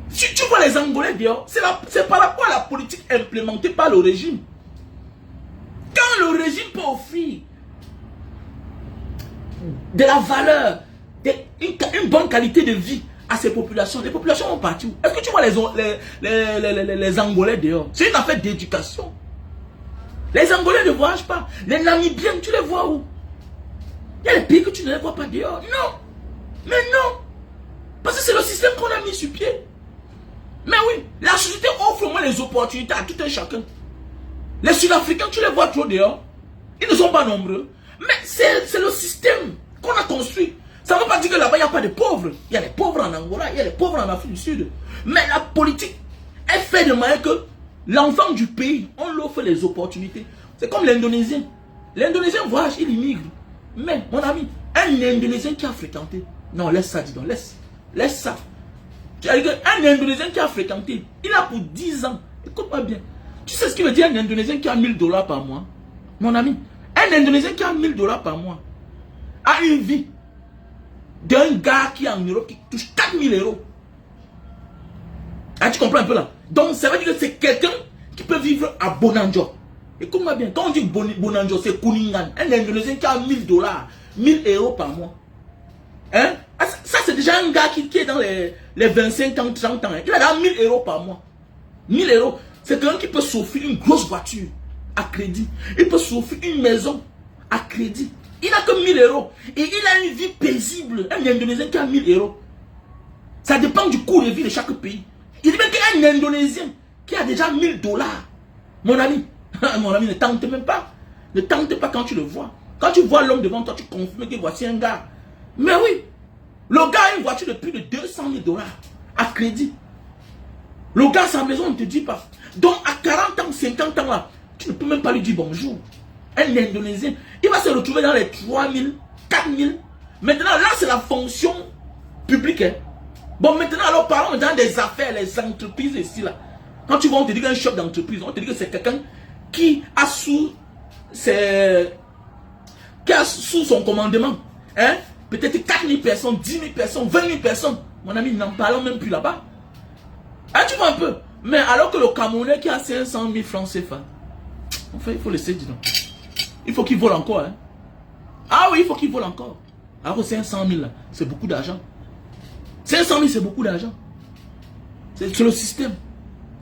Si tu vois les Angolais dehors, c'est par rapport à la politique implémentée par le régime. Quand le régime peut offrir de la valeur, une bonne qualité de vie à ces populations, les populations vont partir où? Est-ce que tu vois les Angolais dehors? C'est une affaire d'éducation. Les Angolais ne voyagent pas. Les Namibiens, tu les vois où? Il y a des pays que tu ne les vois pas dehors. Non. Mais non. Parce que c'est le système qu'on a mis sur pied. Mais oui, la société offre au moins les opportunités à tout un chacun. Les Sud-Africains, tu les vois trop dehors. Ils ne sont pas nombreux. Mais c'est le système qu'on a construit. Ça ne veut pas dire que là-bas, il n'y a pas de pauvres. Il y a des pauvres en Angola, il y a des pauvres en Afrique du Sud. Mais la politique est faite de manière que l'enfant du pays, on lui offre les opportunités. C'est comme l'Indonésien. L'Indonésien voyage, il immigre. Mais, mon ami, un Indonésien qui a fréquenté. Non, laisse ça, dis donc, laisse ça. Un Indonésien qui a fréquenté, il a pour 10 ans. Écoute-moi bien. Tu sais ce qu'il veut dire un Indonésien qui a 1000 $ par mois? Mon ami, un Indonésien qui a 1000 $ par mois a une vie d'un gars qui est en Europe qui touche 4000 €. Ah, tu comprends un peu là? Donc, ça veut dire que c'est quelqu'un qui peut vivre à Bonanjo. Écoute-moi bien, quand on dit Bonanjo, c'est Kuningan. Un Indonésien qui a 1000 $, 1000 € par mois. Hein? Ça, c'est déjà un gars qui est dans les 25 ans, 30 ans. Il a 1000 € par mois. 1000 €. C'est quelqu'un qui peut s'offrir une grosse voiture à crédit. Il peut s'offrir une maison à crédit. Il n'a que 1000 €. Et il a une vie paisible. Un Indonésien qui a 1000 €. Ça dépend du coût de vie de chaque pays. Il dit même qu'il y a un Indonésien qui a déjà 1000 $. Mon ami, ne tente même pas. Ne tente pas quand tu le vois. Quand tu vois l'homme devant toi, tu confirmes que voici un gars. Mais oui, le gars a une voiture de plus de 200 000 $ à crédit. Le gars, sa maison, on ne te dit pas. Donc, à 40 ans, 50 ans, là, tu ne peux même pas lui dire bonjour. Un Indonésien, il va se retrouver dans les 3 000, 4 000. Maintenant, là, c'est la fonction publique. Hein. Bon, maintenant, alors, parlons maintenant des affaires, les entreprises ici, là. Quand tu vois, on te dit qu'un chef d'entreprise, on te dit que c'est quelqu'un qui a sous son commandement, hein, peut-être 4 000 personnes, 10 000 personnes, 20 000 personnes. Mon ami, n'en parlons même plus là-bas. Hein, tu vois un peu. Mais alors que le Camerounais qui a 500 000 francs CFA, enfin, il faut laisser, dis donc. Il faut qu'il vole encore. Hein. Ah oui, il faut qu'il vole encore. Alors que 500 000, c'est beaucoup d'argent. 500 000, c'est beaucoup d'argent. C'est le système.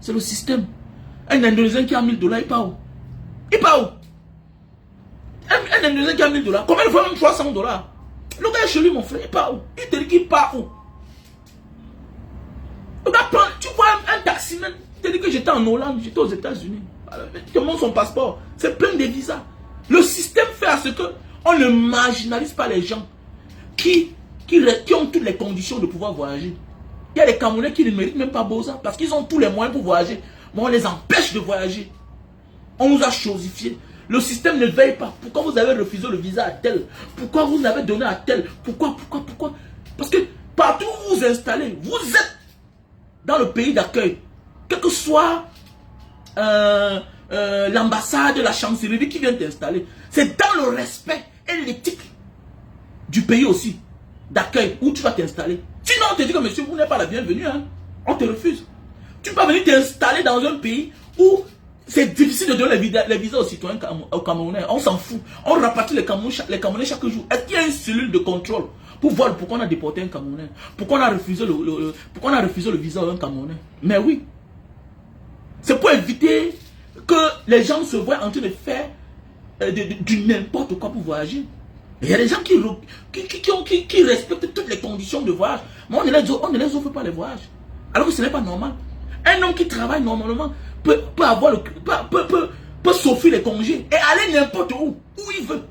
C'est le système. Un Indonésien qui a 1000 $, il part où? Il part où? Un Indonésien qui a 1000 $, combien il faut même 300 $? Le gars est chez lui, mon frère, il part où? Il te dit qu'il part où? Le gars prend, tu vois un taximan, il te dit que j'étais en Hollande, j'étais aux États-Unis. Il te montre son passeport. C'est plein de visas. Le système fait à ce que on ne marginalise pas les gens qui ont toutes les conditions de pouvoir voyager. Il y a des Camerounais qui ne méritent même pas Boza parce qu'ils ont tous les moyens pour voyager. Mais on les empêche de voyager. On nous a chosifié. Le système ne veille pas. Pourquoi vous avez refusé le visa à tel? Pourquoi vous l'avez donné à tel? Pourquoi? Parce que partout où vous vous installez, vous êtes dans le pays d'accueil. Quel que soit l'ambassade, la chancellerie qui vient t'installer. C'est dans le respect et l'éthique du pays aussi d'accueil où tu vas t'installer. Sinon on te dit que monsieur, vous n'êtes pas la bienvenue. Hein? On te refuse. Tu peux pas venir t'installer dans un pays où c'est difficile de donner les visas aux citoyens camerounais. On s'en fout. On rapatrie les Camerounais chaque jour. Est-ce qu'il y a une cellule de contrôle pour voir pourquoi on a déporté un Camerounais? Pourquoi on a refusé le visa à un Camerounais? Mais oui. C'est pour éviter que les gens se voient en train de faire du n'importe quoi pour voyager. Il y a des gens qui respectent toutes les conditions de voyage. Mais on ne les offre pas les voyages. Alors que ce n'est pas normal. Un homme qui travaille normalement peut s'offrir les congés et aller n'importe où il veut.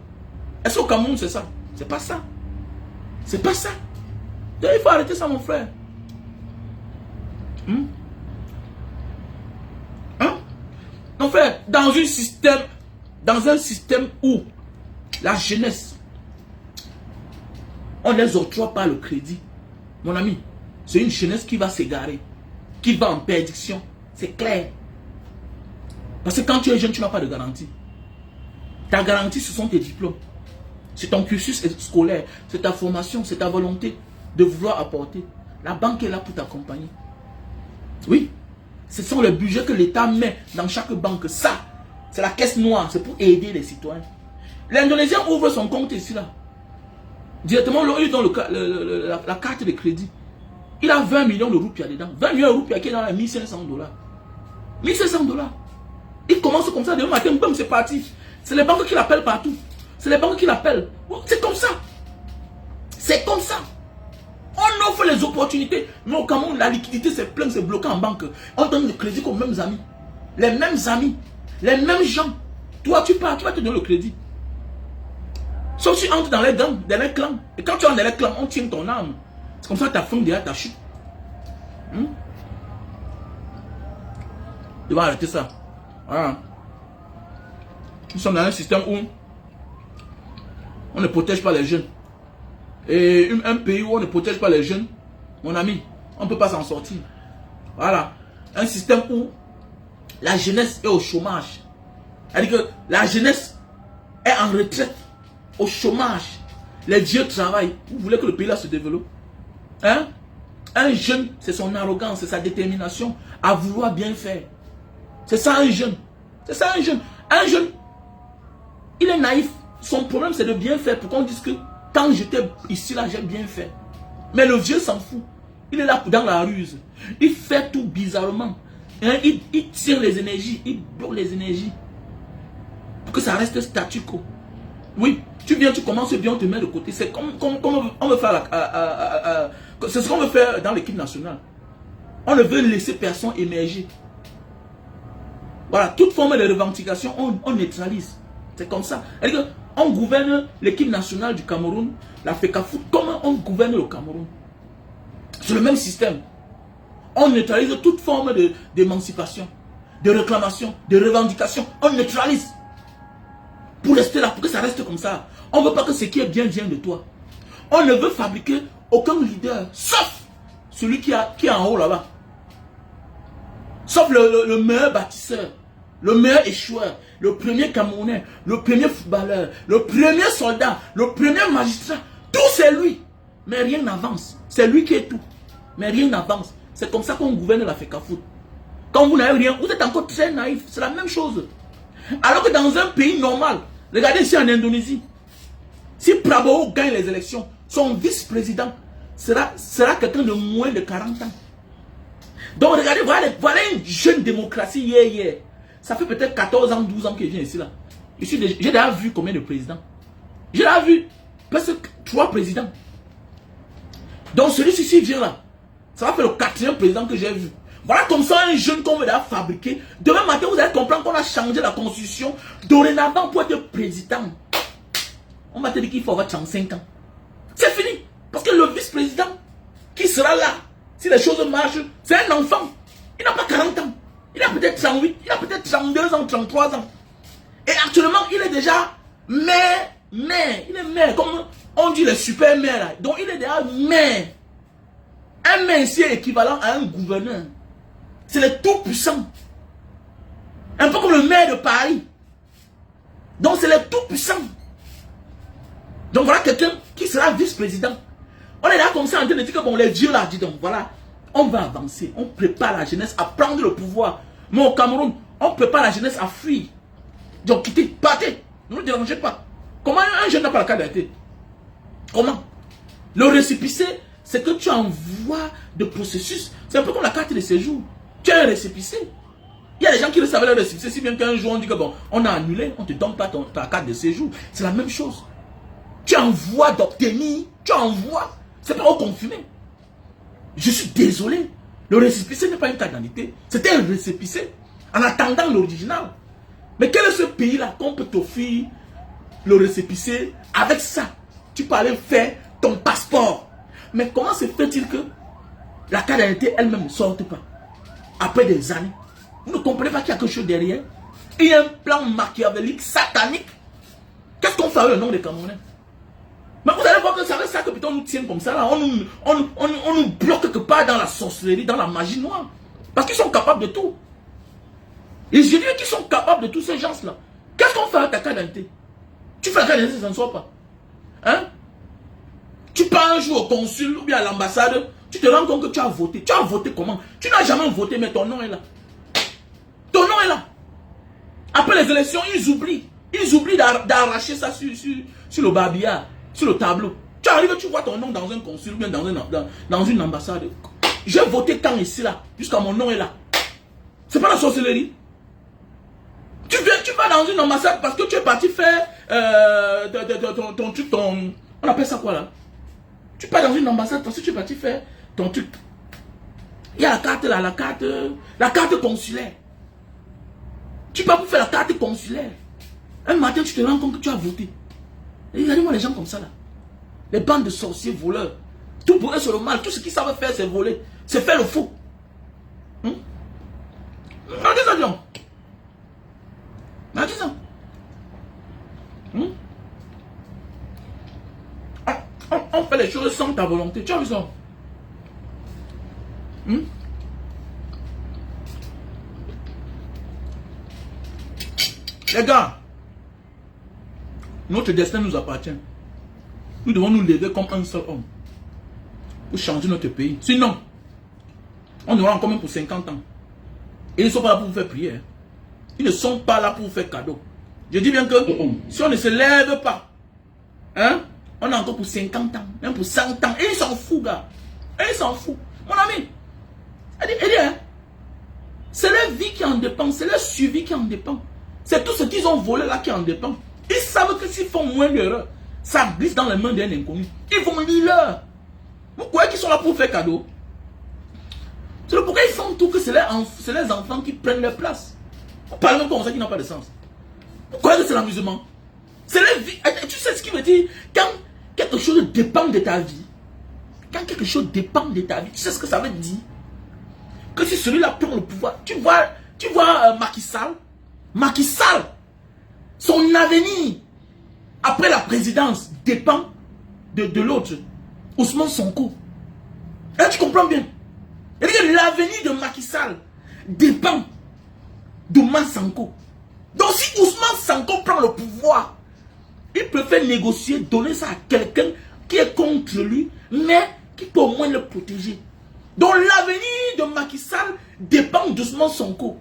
Est-ce qu'au Cameroun c'est ça? C'est pas ça. C'est pas ça. Donc, il faut arrêter ça, mon frère. Mon frère, dans un système où la jeunesse, on ne les octroie pas le crédit, mon ami, c'est une jeunesse qui va s'égarer, qui va en perdition. C'est clair. Parce que quand tu es jeune, tu n'as pas de garantie. Ta garantie, ce sont tes diplômes. C'est ton cursus scolaire, c'est ta formation, c'est ta volonté de vouloir apporter. La banque est là pour t'accompagner. Oui. Ce sont les budgets que l'État met dans chaque banque. Ça, c'est la caisse noire. C'est pour aider les citoyens. L'Indonésien ouvre son compte ici, là. Directement, il donne la carte de crédit. Il a 20 millions de roupias dedans. 20 millions de roupias qui est dans les 1500 $. 1500 $. Il commence comme ça, demain matin, boum, c'est parti. C'est les banques qui l'appellent partout. C'est les banques qui l'appellent. C'est comme ça. C'est comme ça. On offre les opportunités. Mais au Cameroun, la liquidité, c'est plein, c'est bloqué en banque. On donne le crédit aux mêmes amis. Les mêmes amis. Les mêmes gens. Toi, tu pars, tu vas te donner le crédit. Sauf si tu entres dans les gangs, dans les clans. Et quand tu entres dans les clans, on tient ton âme. C'est comme ça que ta faim derrière ta chute. Tu vas arrêter ça. Voilà. Nous sommes dans un système où on ne protège pas les jeunes. Et un pays où on ne protège pas les jeunes, mon ami, on ne peut pas s'en sortir. Voilà. Un système où la jeunesse est au chômage. C'est-à-dire que la jeunesse est en retraite, au chômage. Les vieux travaillent. Vous voulez que le pays là se développe? Hein? Un jeune, c'est son arrogance, c'est sa détermination à vouloir bien faire. C'est ça un jeune. C'est ça un jeune. Un jeune, il est naïf. Son problème c'est de bien faire. Pourquoi on dit que quand j'étais ici là, j'ai bien fait. Mais le vieux s'en fout. Il est là dans la ruse. Il fait tout bizarrement. Hein? Il tire les énergies. Il bloque les énergies. Pour que ça reste statu quo. Oui, tu viens, tu commences bien, on te met de côté. C'est comme on veut faire c'est ce qu'on veut faire dans l'équipe nationale. On ne veut laisser personne émerger. Voilà, toute forme de revendication, on neutralise. C'est comme ça. On gouverne l'équipe nationale du Cameroun, la FECAFOOT, comment on gouverne le Cameroun? C'est le même système. On neutralise toute forme d'émancipation, de réclamation, de revendication. On neutralise. Pour rester là, pour que ça reste comme ça. On ne veut pas que ce qui est bien vienne de toi. On ne veut fabriquer aucun leader, sauf celui qui est en haut là-bas. Sauf le meilleur bâtisseur, le meilleur échoueur, le premier Camerounais, le premier footballeur, le premier soldat, le premier magistrat. Tout c'est lui. Mais rien n'avance. C'est lui qui est tout. Mais rien n'avance. C'est comme ça qu'on gouverne la FECAFOOT. Quand vous n'avez rien, vous êtes encore très naïf. C'est la même chose. Alors que dans un pays normal, regardez ici en Indonésie, si Prabowo gagne les élections, son vice-président sera quelqu'un de moins de 40 ans. Donc regardez, voilà une jeune démocratie hier. Ça fait peut-être 14 ans, 12 ans que je viens ici là. J'ai déjà vu combien de présidents? J'ai déjà vu presque 3 présidents. Donc celui-ci vient là. Ça va faire le 4e président que j'ai vu. Voilà comme ça un jeune qu'on veut déjà fabriquer. Demain matin, vous allez comprendre qu'on a changé la constitution. Dorénavant, pour être président, on va te dire qu'il faut avoir 35 ans. C'est fini. Parce que le vice-président qui sera là, si les choses marchent, c'est un enfant. Il n'a pas 40 ans. Il a peut-être 38, il a peut-être 32 ans, 33 ans. Et actuellement, il est déjà maire. Il est maire, comme on dit les super maires là. Donc il est déjà maire. Un maire ici est équivalent à un gouverneur. C'est le tout puissant. Un peu comme le maire de Paris. Donc c'est le tout puissant. Donc voilà quelqu'un qui sera vice-président. On est là comme ça en train de dire que bon, les dieux là, dit donc voilà, on va avancer, on prépare la jeunesse à prendre le pouvoir. Mais au Cameroun, on prépare la jeunesse à fuir. Donc quittez, partez, ne nous dérangez pas. Comment un jeune n'a pas la carte d'identité? Comment? Le récépissé, c'est que tu envoies de processus. C'est un peu comme la carte de séjour. Tu as un récépissé. Il y a des gens qui le savaient le récépissé, si bien qu'un jour on dit que bon, on a annulé, on ne te donne pas ta carte de séjour. C'est la même chose. Tu envoies d'obtenir, tu envoies. C'est pas confirmé. Je suis désolé. Le récépissé n'est pas une carte d'identité. C'était un récépissé. En attendant l'original. Mais quel est ce pays-là qu'on peut t'offrir le récépissé? Avec ça, tu peux aller faire ton passeport. Mais comment se fait-il que la carte d'identité elle-même ne sorte pas? Après des années. Vous ne comprenez pas qu'il y a quelque chose derrière? Il y a un plan machiavélique, satanique. Qu'est-ce qu'on fait avec le nom des Camerounais? Mais vous allez voir que c'est avec ça que putain on nous tient comme ça là. On nous bloque quelque part dans la sorcellerie, dans la magie noire. Parce qu'ils sont capables de tout. Et je dis qu'ils sont capables de tous ces gens-là. Qu'est-ce qu'on fait avec ta carte d'identité? Tu fais la carte d'identité, ça ne sort pas. Hein? Tu pars un jour au consul ou bien à l'ambassade, tu te rends compte que tu as voté. Tu as voté comment? Tu n'as jamais voté, mais ton nom est là. Ton nom est là. Après les élections, ils oublient. Ils oublient d'arracher ça sur le babillard, sur le tableau. Tu arrives, tu vois ton nom dans un consul ou bien dans une ambassade. J'ai voté quand ici là, jusqu'à mon nom est là. C'est pas la sorcellerie. Tu vas dans une ambassade parce que tu es parti faire ton truc, on appelle ça quoi là? Tu pars dans une ambassade parce que tu es parti faire ton truc. Il y a la carte là, la carte consulaire. Tu pars pour faire la carte consulaire. Un matin, tu te rends compte que tu as voté. Et regardez-moi les gens comme ça là. Les bandes de sorciers, voleurs. Tout pour eux c'est le mal. Tout ce qu'ils savent faire, c'est voler. C'est faire le faux. Regardez ça, Dion. Regardez ça. On fait les choses sans ta volonté. Tu as vu ça? Les gars, notre destin nous appartient. Nous devons nous lever comme un seul homme pour changer notre pays. Sinon, on aura encore même pour 50 ans. Et ils ne sont pas là pour vous faire prier. Ils ne sont pas là pour vous faire cadeau. Je dis bien que si on ne se lève pas, hein, on a encore pour 50 ans, même pour 100 ans. Et ils s'en foutent, gars. Et ils s'en foutent. Mon ami, hein, c'est leur vie qui en dépend, c'est leur suivi qui en dépend. C'est tout ce qu'ils ont volé là qui en dépend. Ils savent que s'ils font moins d'erreurs, ça glisse dans les mains d'un inconnu. Ils vont lire l'heure. Vous croyez qu'ils sont là pour vous faire cadeau? C'est pourquoi ils font tout que c'est les enfants qui prennent leur place. On parle même comme ça qui n'a pas de sens. Vous croyez que c'est l'amusement? C'est la vie. Tu sais ce qui veut dire? Quand quelque chose dépend de ta vie, quand quelque chose dépend de ta vie, tu sais ce que ça veut dire? Que si celui-là prend le pouvoir, tu vois Macky Sall, son avenir après la présidence dépend de l'autre, Ousmane Sonko. Et tu comprends bien? L'avenir de Macky Sall dépend d'Ousmane Sonko. Donc si Ousmane Sonko prend le pouvoir, il préfère négocier, donner ça à quelqu'un qui est contre lui, mais qui peut au moins le protéger. Donc l'avenir de Macky Sall dépend d'Ousmane Sonko.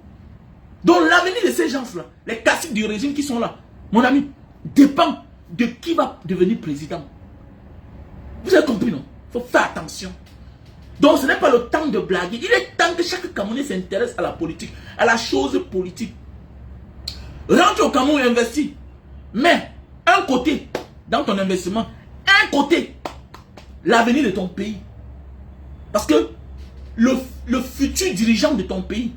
Donc l'avenir de ces gens-là, les caciques du régime qui sont là, mon ami, dépend de qui va devenir président. Vous avez compris, non? Il faut faire attention. Donc ce n'est pas le temps de blaguer. Il est temps que chaque Camerounais s'intéresse à la politique, à la chose politique. Rentre au Cameroun et investis. Mais un côté, dans ton investissement, un côté, l'avenir de ton pays. Parce que le futur dirigeant de ton pays,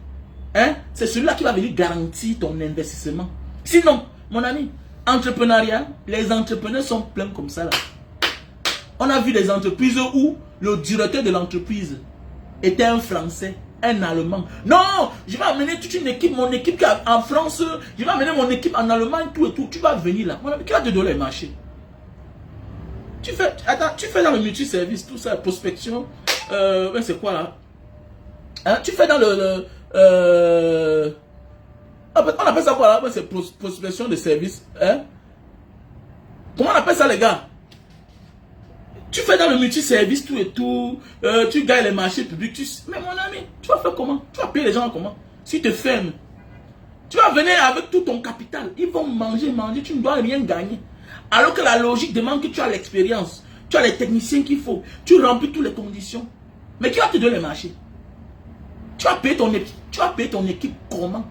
hein, c'est celui-là qui va venir garantir ton investissement. Sinon, mon ami, entrepreneuriat, les entrepreneurs sont pleins comme ça là. On a vu des entreprises où le directeur de l'entreprise était un Français, un Allemand. Non, je vais amener toute une équipe, mon équipe qui est en France, je vais amener mon équipe en Allemagne, tout et tout. Tu vas venir là. Mon ami, qui va te donner les marchés? Tu fais dans le multiservice, tout ça, prospection. C'est quoi là? Hein? Tu fais dans on appelle ça quoi là? C'est prospection de services. Hein? Comment on appelle ça les gars? Tu fais dans le multiservice tout et tout. Tu gagnes les marchés publics. Mais mon ami, tu vas faire comment? Tu vas payer les gens comment? Si tu te fermes. Tu vas venir avec tout ton capital. Ils vont manger. Tu ne dois rien gagner. Alors que la logique demande que tu as l'expérience. Tu as les techniciens qu'il faut. Tu remplis toutes les conditions. Mais qui va te donner les marchés? Tu vas payer ton équipe comment?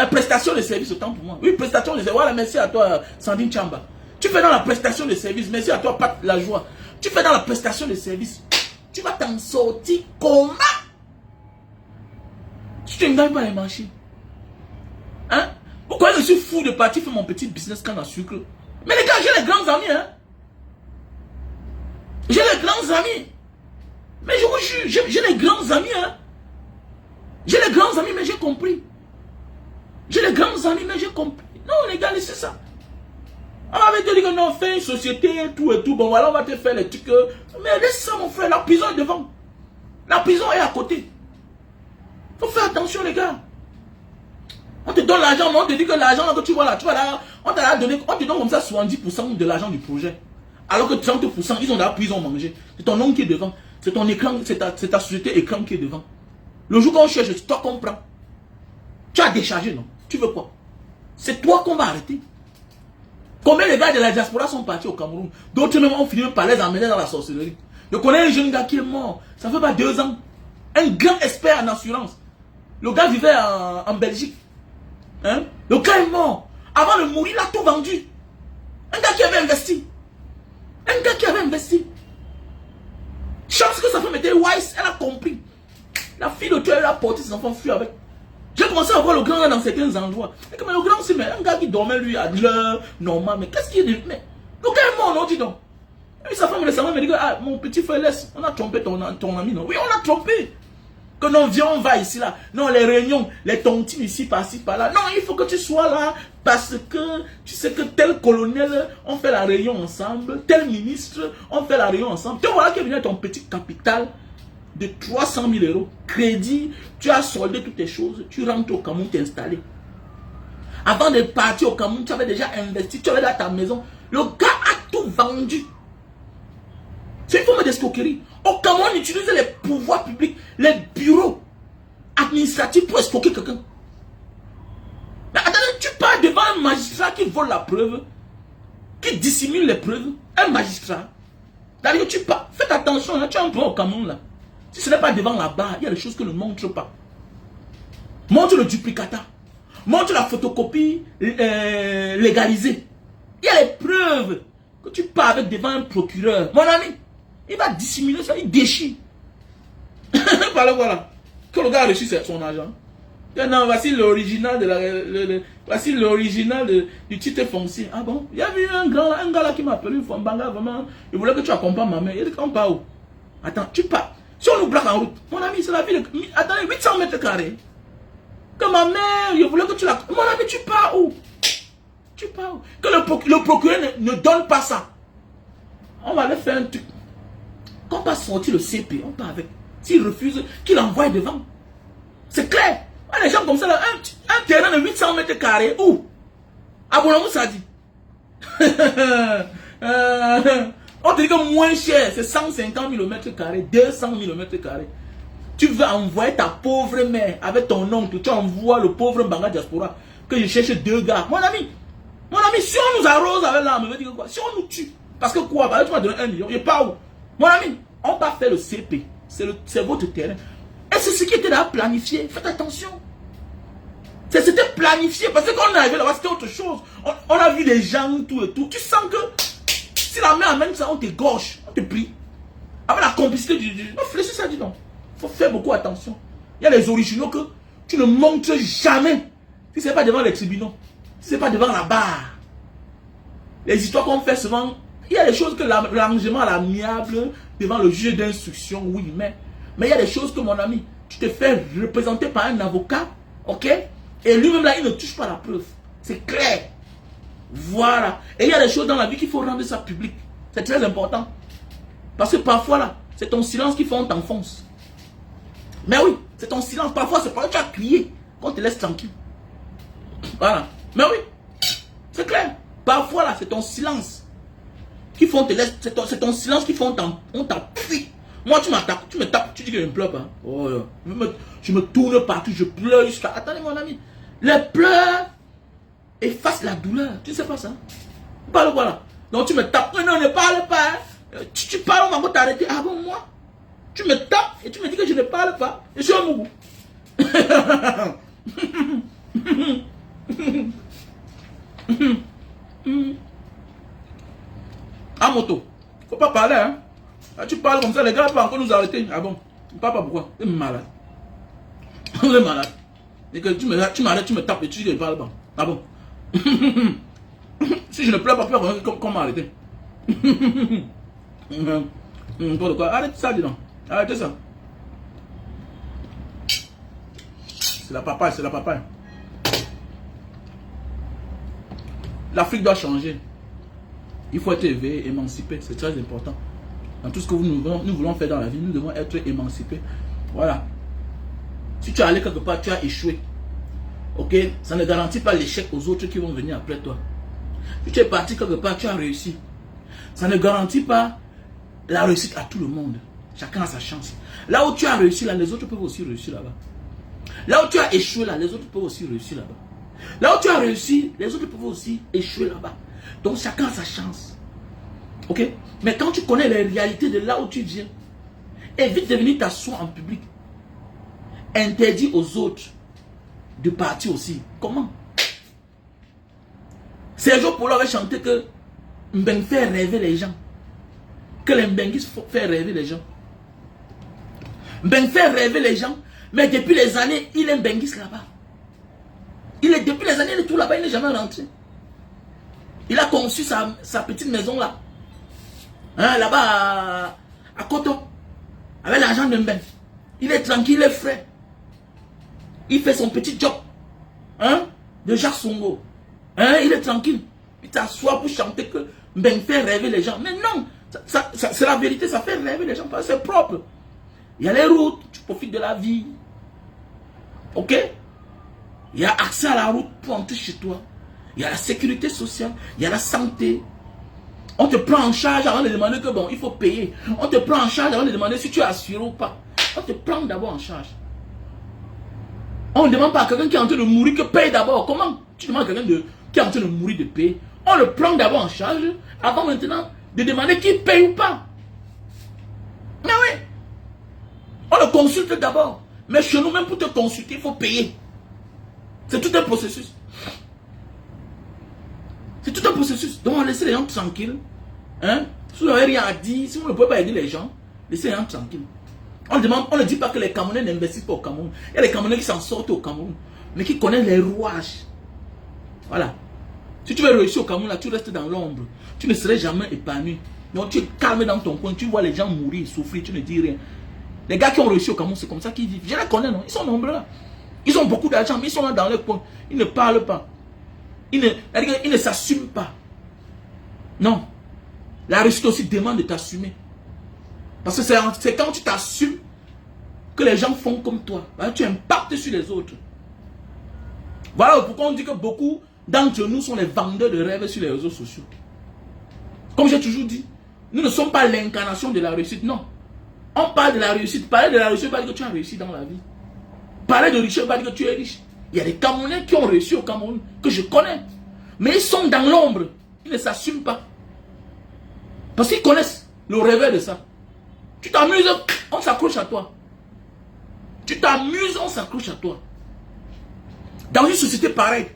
Prestation de service, autant pour moi. Oui, prestation de service. Voilà, merci à toi, Sandine Chamba. Tu fais dans la prestation de service. Merci à toi, Pat La Joie. Tu fais dans la prestation de service. Tu vas t'en sortir comment? Tu ne gagnes pas les marchés. Hein? Pourquoi je suis fou de partir faire mon petit business canne à sucre? Mais les gars, j'ai les grands amis, hein. J'ai les grands amis. Mais je vous jure, j'ai les grands amis, hein. J'ai les grands amis, mais j'ai compris. J'ai les grands amis, mais j'ai compris. Non, les gars, laissez ça. On avait dit que non, fais une société, tout et tout. Bon, voilà, on va te faire les trucs. Mais laisse ça, mon frère. La prison est devant. La prison est à côté. Faut faire attention, les gars. On te donne l'argent, mais on te dit que l'argent que tu vois là, on t'a donné, on te donne comme ça 70% de l'argent du projet. Alors que 30%, ils ont déjà pris, ils ont mangé. C'est ton nom qui est devant. C'est ton écran, c'est ta société écran qui est devant. Le jour qu'on cherche, c'est toi qu'on prend. Tu as déchargé, non? Tu veux quoi? C'est toi qu'on va arrêter. Combien de gars de la diaspora sont partis au Cameroun? D'autres même ont fini par les emmener dans la sorcellerie. Je connais un jeune gars qui est mort. Ça fait pas 2 ans. Un grand expert en assurance. Le gars vivait en Belgique. Hein? Le gars est mort. Avant de mourir, il a tout vendu. Un gars qui avait investi. Chance que sa femme était wise, elle a compris. La fille de Dieu, elle a porté ses enfants fuir avec. J'ai commencé à voir le grand là dans certains endroits. Mais le grand, c'est un gars qui dormait lui à l'heure normale. Mais qu'est-ce qu'il est de. Mais le gars est mort, non, dis donc. Et puis sa femme me dit que, ah, mon petit frère, laisse, on a trompé ton ami, non? Oui, on a trompé. Que non, viens, on va ici, là. Non, les réunions, les tontines ici, par-ci, par-là. Non, il faut que tu sois là parce que tu sais que tel colonel, on fait la réunion ensemble. Tel ministre, on fait la réunion ensemble. Tu voilà qui est venu ton petit capital de 300 000 euros. Crédit, tu as soldé toutes tes choses. Tu rentres au Cameroun, t'installer. Avant de partir au Cameroun, tu avais déjà investi. Tu avais dans ta maison. Le gars a tout vendu. C'est une forme d'escroquerie. Au Cameroun, on utilise les pouvoirs publics, les bureaux administratifs pour escroquer quelqu'un. Mais attendez, tu pars devant un magistrat qui vole la preuve, qui dissimule les preuves. Un magistrat. D'ailleurs, tu pars. Faites attention, là, tu as un point au Cameroun, là. Si ce n'est pas devant la barre, il y a des choses que ne montre pas. Montre le duplicata. Montre la photocopie légalisée. Il y a les preuves que tu pars avec devant un procureur. Mon ami, il va dissimuler ça, il déchire. Voilà. Que le gars a reçu son argent. Non, voici l'original du titre foncier. Ah bon? Il y a eu un gars là qui m'a appelé une fois, Mbanga, vraiment. Il voulait que tu accompagnes ma mère. Il dit qu'on part où? Attends, tu pars. Si on nous bloque en route, mon ami, c'est la ville de... Attendez, 800 mètres carrés. Que ma mère, il voulait que tu la... Mon ami, tu pars où? Tu pars où? Que le procureur ne donne pas ça. On va aller faire un truc. Quand on va sortir le CP, on part avec. S'il refuse, qu'il envoie devant. C'est clair. Les gens comme ça, là, un terrain de 800 mètres carrés, où? À Bonamou, ça dit. On te dit que moins cher, c'est 150 000 mètres carrés, 200 000 mètres carrés. Tu veux envoyer ta pauvre mère avec ton oncle, tu envoies le pauvre Mbanga Diaspora, que je cherche 2 gars. Mon ami, si on nous arrose avec l'arme, veut dire quoi? Si on nous tue, parce que quoi? Bah, tu m'as donné 1 million, il pas où? Mon ami, on va faire le CP, c'est votre terrain. Et c'est ce qui était là planifié, faites attention. C'était planifié, parce que quand on est arrivé là-bas, c'était autre chose. On a vu les gens, tout et tout. Tu sens que si la main amène ça, on t'égorge, on te prie. Avec la complicité du... Non, fléchis ça, dis donc. Il faut faire beaucoup attention. Il y a les originaux que tu ne montres jamais. Si ce n'est pas devant les tribunaux, si ce n'est pas devant la barre. Les histoires qu'on fait souvent, il y a des choses que l'arrangement à l'amiable, devant le juge d'instruction, oui, mais Mais il y a des choses que, mon ami, tu te fais représenter par un avocat, ok? Et lui-même là, il ne touche pas la preuve. C'est clair. Voilà. Et il y a des choses dans la vie qu'il faut rendre ça public. C'est très important. Parce que parfois là, c'est ton silence qui fait on t'enfonce. Mais oui, c'est ton silence. Parfois, c'est pas que tu as crié qu'on te laisse tranquille. Voilà. Mais oui, c'est clair. Parfois là, c'est ton silence qui fait on te laisse. C'est ton silence qui fait on t'appuie. Moi, tu m'attaques, tu me tapes, tu dis que je ne pleure pas. Oh, je me tourne partout, je pleure jusqu'à... Attendez, mon ami. Les pleurs effacent la douleur. Tu sais pas ça? Parle voilà. Donc, tu me tapes. Non, ne parle pas. Hein. Tu parles, on va t'arrêter. Ah bon, moi? Tu me tapes et tu me dis que je ne parle pas. Je suis un mougou. À moto. Faut pas parler, hein. Ah, tu parles comme ça, les gars peuvent encore nous arrêter. Ah bon? Papa, pourquoi? Tu es malade. Tu es malade. Et que tu m'arrêtes, tu me tapes et tu dis que je ne parle pas. Ah bon? Si je ne pleure pas, comment m'arrêter? Arrête ça, dis donc. Arrêtez ça. C'est la papaye, c'est la papaye. L'Afrique doit changer. Il faut être éveillé, émancipé. C'est très important. Dans tout ce que nous voulons faire dans la vie, nous devons être émancipés. Voilà. Si tu es allé quelque part, tu as échoué. Ok? Ça ne garantit pas l'échec aux autres qui vont venir après toi. Si tu es parti quelque part, tu as réussi. Ça ne garantit pas la réussite à tout le monde. Chacun a sa chance. Là où tu as réussi, là, les autres peuvent aussi réussir là-bas. Là où tu as échoué, là, les autres peuvent aussi réussir là-bas. Là où tu as réussi, les autres peuvent aussi échouer là-bas. Donc chacun a sa chance. Ok? Mais quand tu connais les réalités de là où tu viens, évite de venir t'asseoir en public. Interdis aux autres de partir aussi. Comment? Sergio Polo avait chanté que Mbeng fait rêver les gens. Que les Mbenguis fait rêver les gens. Mbeng fait rêver les gens, mais depuis les années, il est Mbenguis là-bas. Depuis les années, il est tout là-bas, il n'est jamais rentré. Il a conçu sa petite maison là. Hein, là-bas à Koto. Avec l'argent de Mbeng. Il est tranquille, il est frais. Il fait son petit job. Hein, de Jacques Songo. Hein, il est tranquille. Il t'assoit pour chanter que Mbeng fait rêver les gens. Mais non, c'est la vérité, ça fait rêver les gens parce que c'est propre. Il y a les routes, tu profites de la vie. Ok? Il y a accès à la route pour entrer chez toi. Il y a la sécurité sociale, il y a la santé. On te prend en charge avant de demander que bon, il faut payer. On te prend en charge avant de demander si tu es assuré ou pas. On te prend d'abord en charge. On ne demande pas à quelqu'un qui est en train de mourir que paye d'abord. Comment tu demandes à quelqu'un qui est en train de mourir de payer? On le prend d'abord en charge avant maintenant de demander qui paye ou pas. Mais oui. On le consulte d'abord. Mais chez nous, même pour te consulter, il faut payer. C'est tout un processus. C'est tout un processus. Donc, laissez les gens tranquilles. Hein? Si vous n'avez rien à dire, si vous ne pouvez pas aider les gens, laissez les gens tranquilles. On ne dit pas que les Camerounais n'investissent pas au Cameroun. Il y a les Camerounais qui s'en sortent au Cameroun, mais qui connaissent les rouages. Voilà. Si tu veux réussir au Cameroun, là, tu restes dans l'ombre. Tu ne serais jamais épanoui. Donc, tu es calme dans ton coin. Tu vois les gens mourir, souffrir, tu ne dis rien. Les gars qui ont réussi au Cameroun, c'est comme ça qu'ils vivent. Je les connais, non? Ils sont nombreux là. Ils ont beaucoup d'argent, mais ils sont là dans leur coin. Ils ne parlent pas. Ils ne s'assument pas. Non. La réussite aussi demande de t'assumer. Parce que c'est quand tu t'assumes que les gens font comme toi. Tu impactes sur les autres. Voilà pourquoi on dit que beaucoup d'entre nous sont les vendeurs de rêves sur les réseaux sociaux. Comme j'ai toujours dit, nous ne sommes pas l'incarnation de la réussite, non. On parle de la réussite. Parler de la réussite, pas dire que tu as réussi dans la vie. Parler de richesse, pas dire que tu es riche. Il y a des Camerounais qui ont réussi au Cameroun, que je connais. Mais ils sont dans l'ombre. Ils ne s'assument pas. Parce qu'ils connaissent le réveil de ça. Tu t'amuses, on s'accroche à toi. Tu t'amuses, on s'accroche à toi. Dans une société pareille,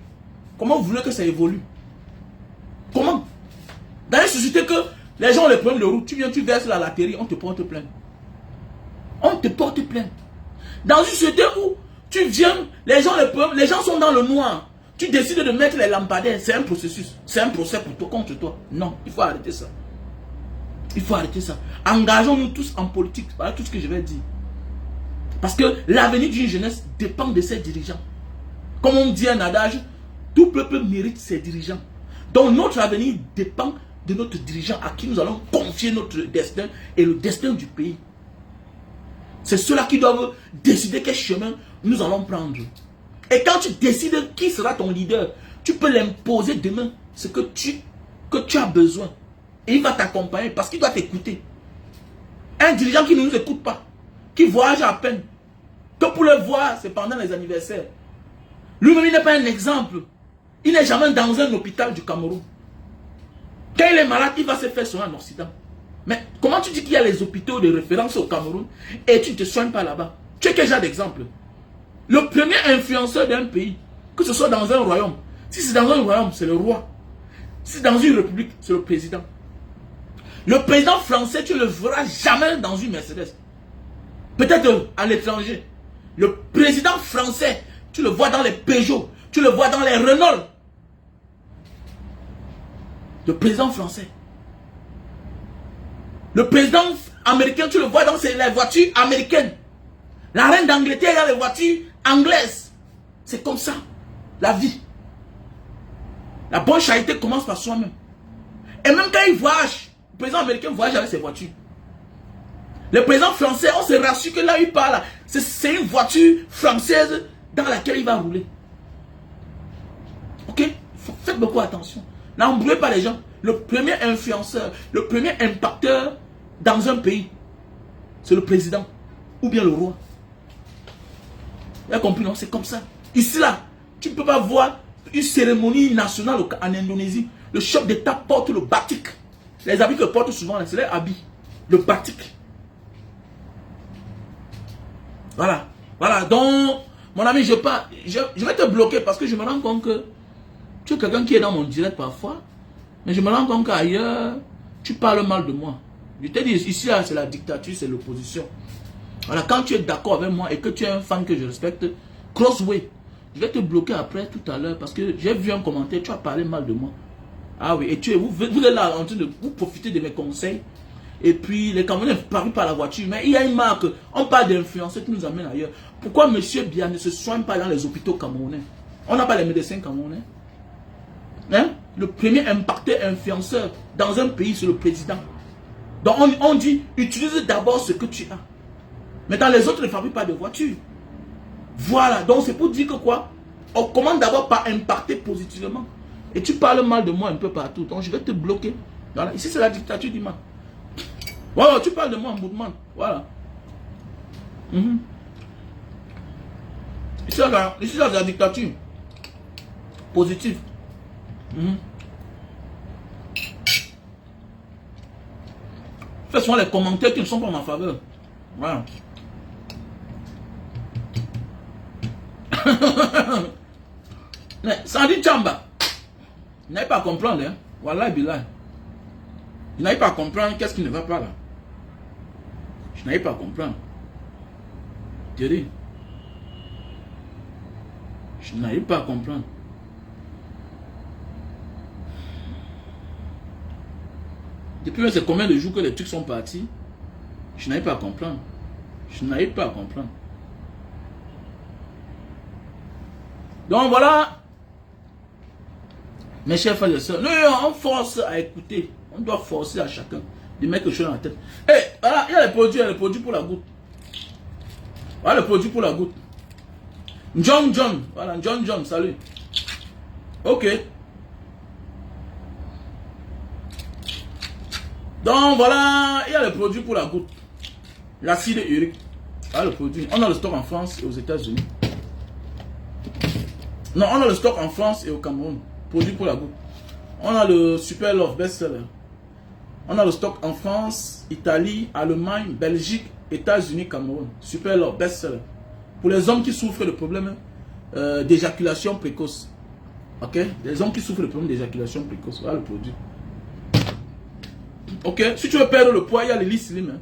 comment vous voulez que ça évolue? Comment? Dans une société que les gens ont les problèmes de route, tu viens, tu verses la latérie, on te porte plainte. On te porte plainte. Dans une société où tu viens, les gens ont les problèmes, les gens sont dans le noir. Tu décides de mettre les lampadaires, c'est un processus. C'est un procès pour toi, contre toi. Non, il faut arrêter ça. Il faut arrêter ça. Engageons-nous tous en politique. Voilà tout ce que je vais dire. Parce que l'avenir d'une jeunesse dépend de ses dirigeants. Comme on dit un adage, tout peuple mérite ses dirigeants. Donc notre avenir dépend de notre dirigeant à qui nous allons confier notre destin et le destin du pays. C'est ceux-là qui doivent décider quel chemin nous allons prendre. Et quand tu décides qui sera ton leader, tu peux l'imposer demain ce que tu as besoin. Et il va t'accompagner parce qu'il doit t'écouter. Un dirigeant qui ne nous écoute pas, qui voyage à peine, que pour le voir, c'est pendant les anniversaires. Lui-même, il n'est pas un exemple. Il n'est jamais dans un hôpital du Cameroun. Quand il est malade, il va se faire soigner en Occident. Mais comment tu dis qu'il y a les hôpitaux de référence au Cameroun et tu ne te soignes pas là-bas? Tu es quel genre d'exemple? Le premier influenceur d'un pays, que ce soit dans un royaume, si c'est dans un royaume, c'est le roi. Si c'est dans une république, c'est le président. Le président français, tu ne le verras jamais dans une Mercedes. Peut-être à l'étranger. Le président français, tu le vois dans les Peugeot, tu le vois dans les Renault. Le président français. Le président américain, tu le vois dans les voitures américaines. La reine d'Angleterre a les voitures anglaises. C'est comme ça, la vie. La bonne charité commence par soi-même. Et même quand il voyage, le président américain voyage avec ses voitures. Le président français, on se rassure que là où il parle, c'est une voiture française dans laquelle il va rouler. Ok? Faites beaucoup attention. N'embrouillez pas les gens. Le premier influenceur, le premier impacteur dans un pays, c'est le président ou bien le roi. Vous avez compris, non? C'est comme ça. Ici, là, tu ne peux pas voir une cérémonie nationale en Indonésie. Le chef d'État porte le batik. Les habits que portent souvent, c'est les habits. Le batik. Voilà. Voilà. Donc, mon ami, je vais te bloquer parce que je me rends compte que tu es quelqu'un qui est dans mon direct parfois. Mais je me rends compte qu'ailleurs, tu parles mal de moi. Je te dis, ici, c'est la dictature, c'est l'opposition. Voilà, quand tu es d'accord avec moi et que tu es un fan que je respecte, crossway. Je vais te bloquer après, tout à l'heure, parce que j'ai vu un commentaire, tu as parlé mal de moi. Ah oui, et vous êtes là en train de vous profiter de mes conseils. Et puis, les Camerounais parlent par la voiture. Mais il y a une marque, on parle d'influenceurs qui nous amène ailleurs. Pourquoi M. Biya ne se soigne pas dans les hôpitaux camerounais? On n'a pas les médecins camerounais. Hein? Le premier impacté influenceur dans un pays, c'est le président. Donc on dit, utilise d'abord ce que tu as. Mais dans les autres, ne fabriquent pas de voitures. Voilà, donc c'est pour dire que quoi? On commence d'abord par impacter positivement. Et tu parles mal de moi un peu partout. Donc je vais te bloquer. Voilà, ici c'est la dictature du mal. Voilà, tu parles de moi en bout de man. Voilà. Ici c'est la dictature. Positive. Fais souvent les commentaires qui ne sont pas en ma faveur. Voilà. Mais Sandi Chamba, il n'arrive pas à comprendre. Hein? Wallah billah. Il n'arrive pas à comprendre qu'est-ce qui ne va pas là. Je n'arrive pas à comprendre. Je dis. Je n'arrive pas à comprendre. Depuis c'est combien de jours que les trucs sont partis? Je n'arrive pas à comprendre. Je n'arrive pas à comprendre. Donc voilà. Mes chers frères et sœurs. Nous, on force à écouter. On doit forcer à chacun de mettre quelque chose dans la tête. Et voilà, il y a les produits pour la goutte. Voilà le produit pour la goutte. John. Voilà, John, salut. Ok. Donc voilà, il y a le produit pour la goutte. L'acide urique. Voilà le produit. On a le stock en France et aux États-Unis. Non, on a le stock en France et au Cameroun. Produit pour la goutte. On a le Super Love best-seller. On a le stock en France, Italie, Allemagne, Belgique, États-Unis, Cameroun. Super Love best-seller. Pour les hommes qui souffrent de problèmes d'éjaculation précoce. Ok? Les hommes qui souffrent de problèmes d'éjaculation précoce. Voilà le produit. Ok? Si tu veux perdre le poids, il y a les lits slim. Hein.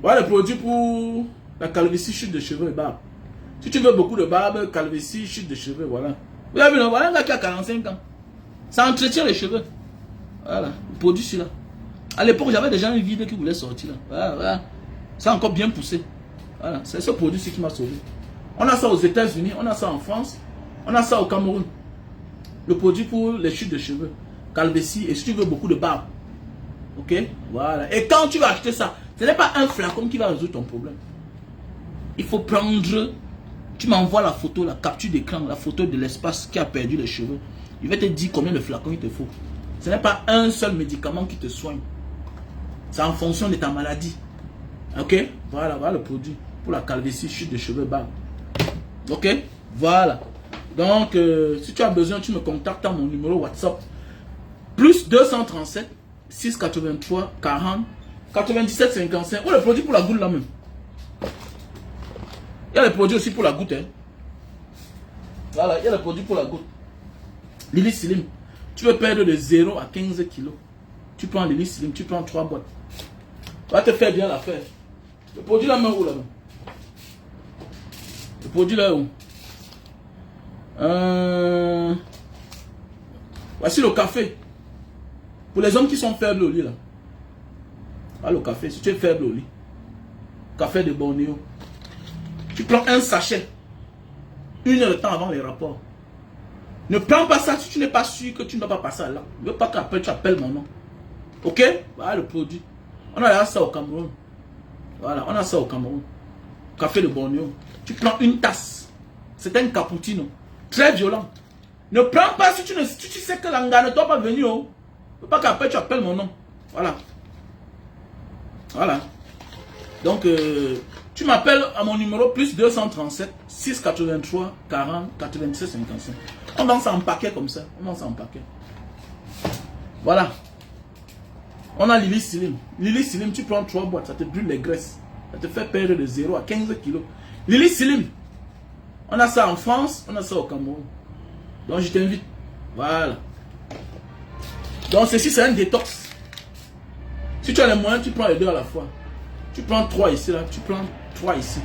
Voilà le produit pour la calvitie, chute de cheveux et barbe. Si tu veux beaucoup de barbe, calvitie, chute de cheveux, voilà. Vous avez vu, voilà un gars qui a 45 ans. Ça entretient les cheveux. Voilà, le produit celui-là. À l'époque, j'avais déjà une vidéo qui voulait sortir là. Voilà. C'est encore bien poussé. Voilà, c'est ce produit-ci qui m'a sauvé. On a ça aux États-Unis, on a ça en France, on a ça au Cameroun. Le produit pour les chutes de cheveux, calvitie, et si tu veux beaucoup de barbe. Ok, voilà. Et quand tu vas acheter ça, ce n'est pas un flacon qui va résoudre ton problème. Il faut prendre, tu m'envoies la photo, la capture d'écran, la photo de l'espace qui a perdu les cheveux. Il va te dire combien de flacons il te faut. Ce n'est pas un seul médicament qui te soigne. C'est en fonction de ta maladie. Ok, voilà, voilà le produit pour la calvitie, chute de cheveux, barbe. Ok, voilà. Donc, si tu as besoin, tu me contactes à mon numéro WhatsApp. Plus 237 683 40 97 55. Ou le produit pour la goutte là même. Il y a le produit aussi pour la goutte. Hein. Voilà, il y a le produit pour la goutte. Lily Slim. Tu veux perdre de 0 à 15 kilos. Tu prends Lily Slim, tu prends 3 boîtes. Va te faire bien l'affaire. Le produit là même où là même. Le produit là où. Voici le café. Pour les hommes qui sont faibles au lit là. Ah, le café, si tu es faible au lit. Café de Bornéo. Tu prends un sachet. 1 heure de temps avant les rapports. Ne prends pas ça si tu n'es pas sûr que tu ne vas pas passer là. Ne veux pas qu'après tu appelles mon nom. Ok? Voilà le produit. On a ça au Cameroun. Voilà, on a ça au Cameroun. Café de Bornéo. Tu prends une tasse. C'est un cappuccino. Très violent. Ne prends pas si tu sais que l'anga ne doit pas venir. Oh. Ne veux pas qu'après tu appelles mon nom. Voilà. Voilà. Donc, tu m'appelles à mon numéro plus 237 683 40 97 55. On vend ça en paquet comme ça. On vend ça en paquet. Voilà. On a Lily Slim. Lily Slim, tu prends 3 boîtes, ça te brûle les graisses. Ça te fait perdre de 0 à 15 kilos. Lily Slim. On a ça en France, on a ça au Cameroun. Donc je t'invite. Voilà. Donc ceci c'est un détox. Si tu as les moyens, tu prends les deux à la fois. Tu prends 3 ici, là. Tu prends 3 ici.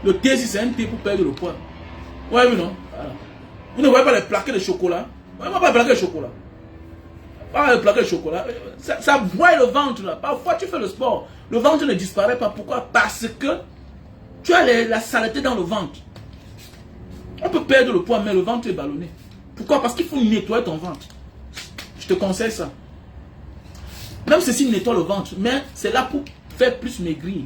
Le thé, si c'est un thé pour perdre le poids. Ouais, oui, non. Voilà. Vous ne voyez pas les plaquets de chocolat. Vous ne voyez pas les plaquets de chocolat. Pas les plaquets de chocolat. Ça broie le ventre, là. Parfois, tu fais le sport. Le ventre ne disparaît pas. Pourquoi? Parce que tu as la saleté dans le ventre. On peut perdre le poids, mais le ventre est ballonné. Pourquoi? Parce qu'il faut nettoyer ton ventre. Je te conseille ça. Même ceci nettoie le ventre, mais c'est là pour faire plus maigrir.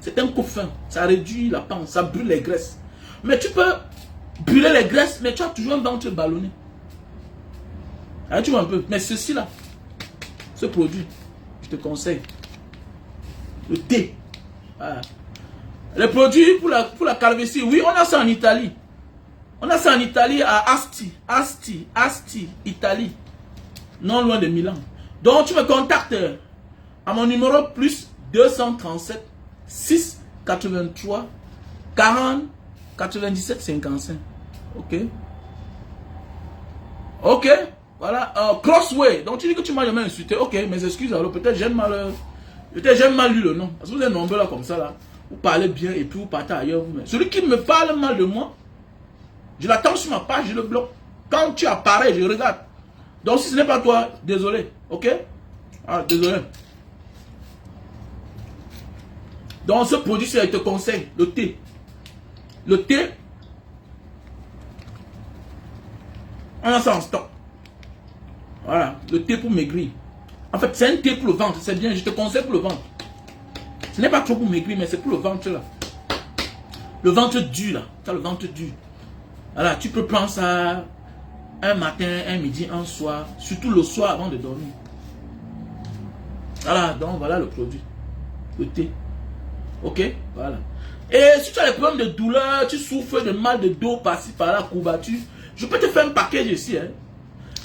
C'est un coupe-faim. Ça réduit la panse, ça brûle les graisses. Mais tu peux brûler les graisses, mais tu as toujours un ventre ballonné. Alors, tu vois un peu. Mais ceci là, ce produit, je te conseille. Le thé. Voilà. Les produits pour la calvitie, oui, on a ça en Italie. On a ça en Italie à Asti, Italie. Non loin de Milan. Donc tu me contactes à mon numéro plus 237 6 83 40 97 55. Ok. Ok. Voilà. Crossway. Donc tu dis que tu m'as jamais insulté. Ok, mes excuses alors. Peut-être j'ai mal lu le nom. Parce que vous êtes nombreux là comme ça là. Vous parlez bien et puis vous partez ailleurs vous-même. Celui qui me parle mal de moi, je l'attends sur ma page, je le bloque. Quand tu apparais, je regarde. Donc si ce n'est pas toi, désolé. Ok? Ah, désolé. Donc ce produit, je te conseille, le thé. Le thé, on a ça en stock. Voilà, le thé pour maigrir. En fait, c'est un thé pour le ventre, c'est bien, je te conseille pour le ventre. Ce n'est pas trop pour maigrir, mais c'est pour le ventre là. Le ventre dur là, tu as le ventre dur. Voilà, tu peux prendre ça un matin, un midi, un soir, surtout le soir avant de dormir. Voilà, donc voilà le produit. Le thé. Ok, voilà. Et si tu as des problèmes de douleur, tu souffres de mal de dos par-ci, par-là, courbature, je peux te faire un package ici. Hein.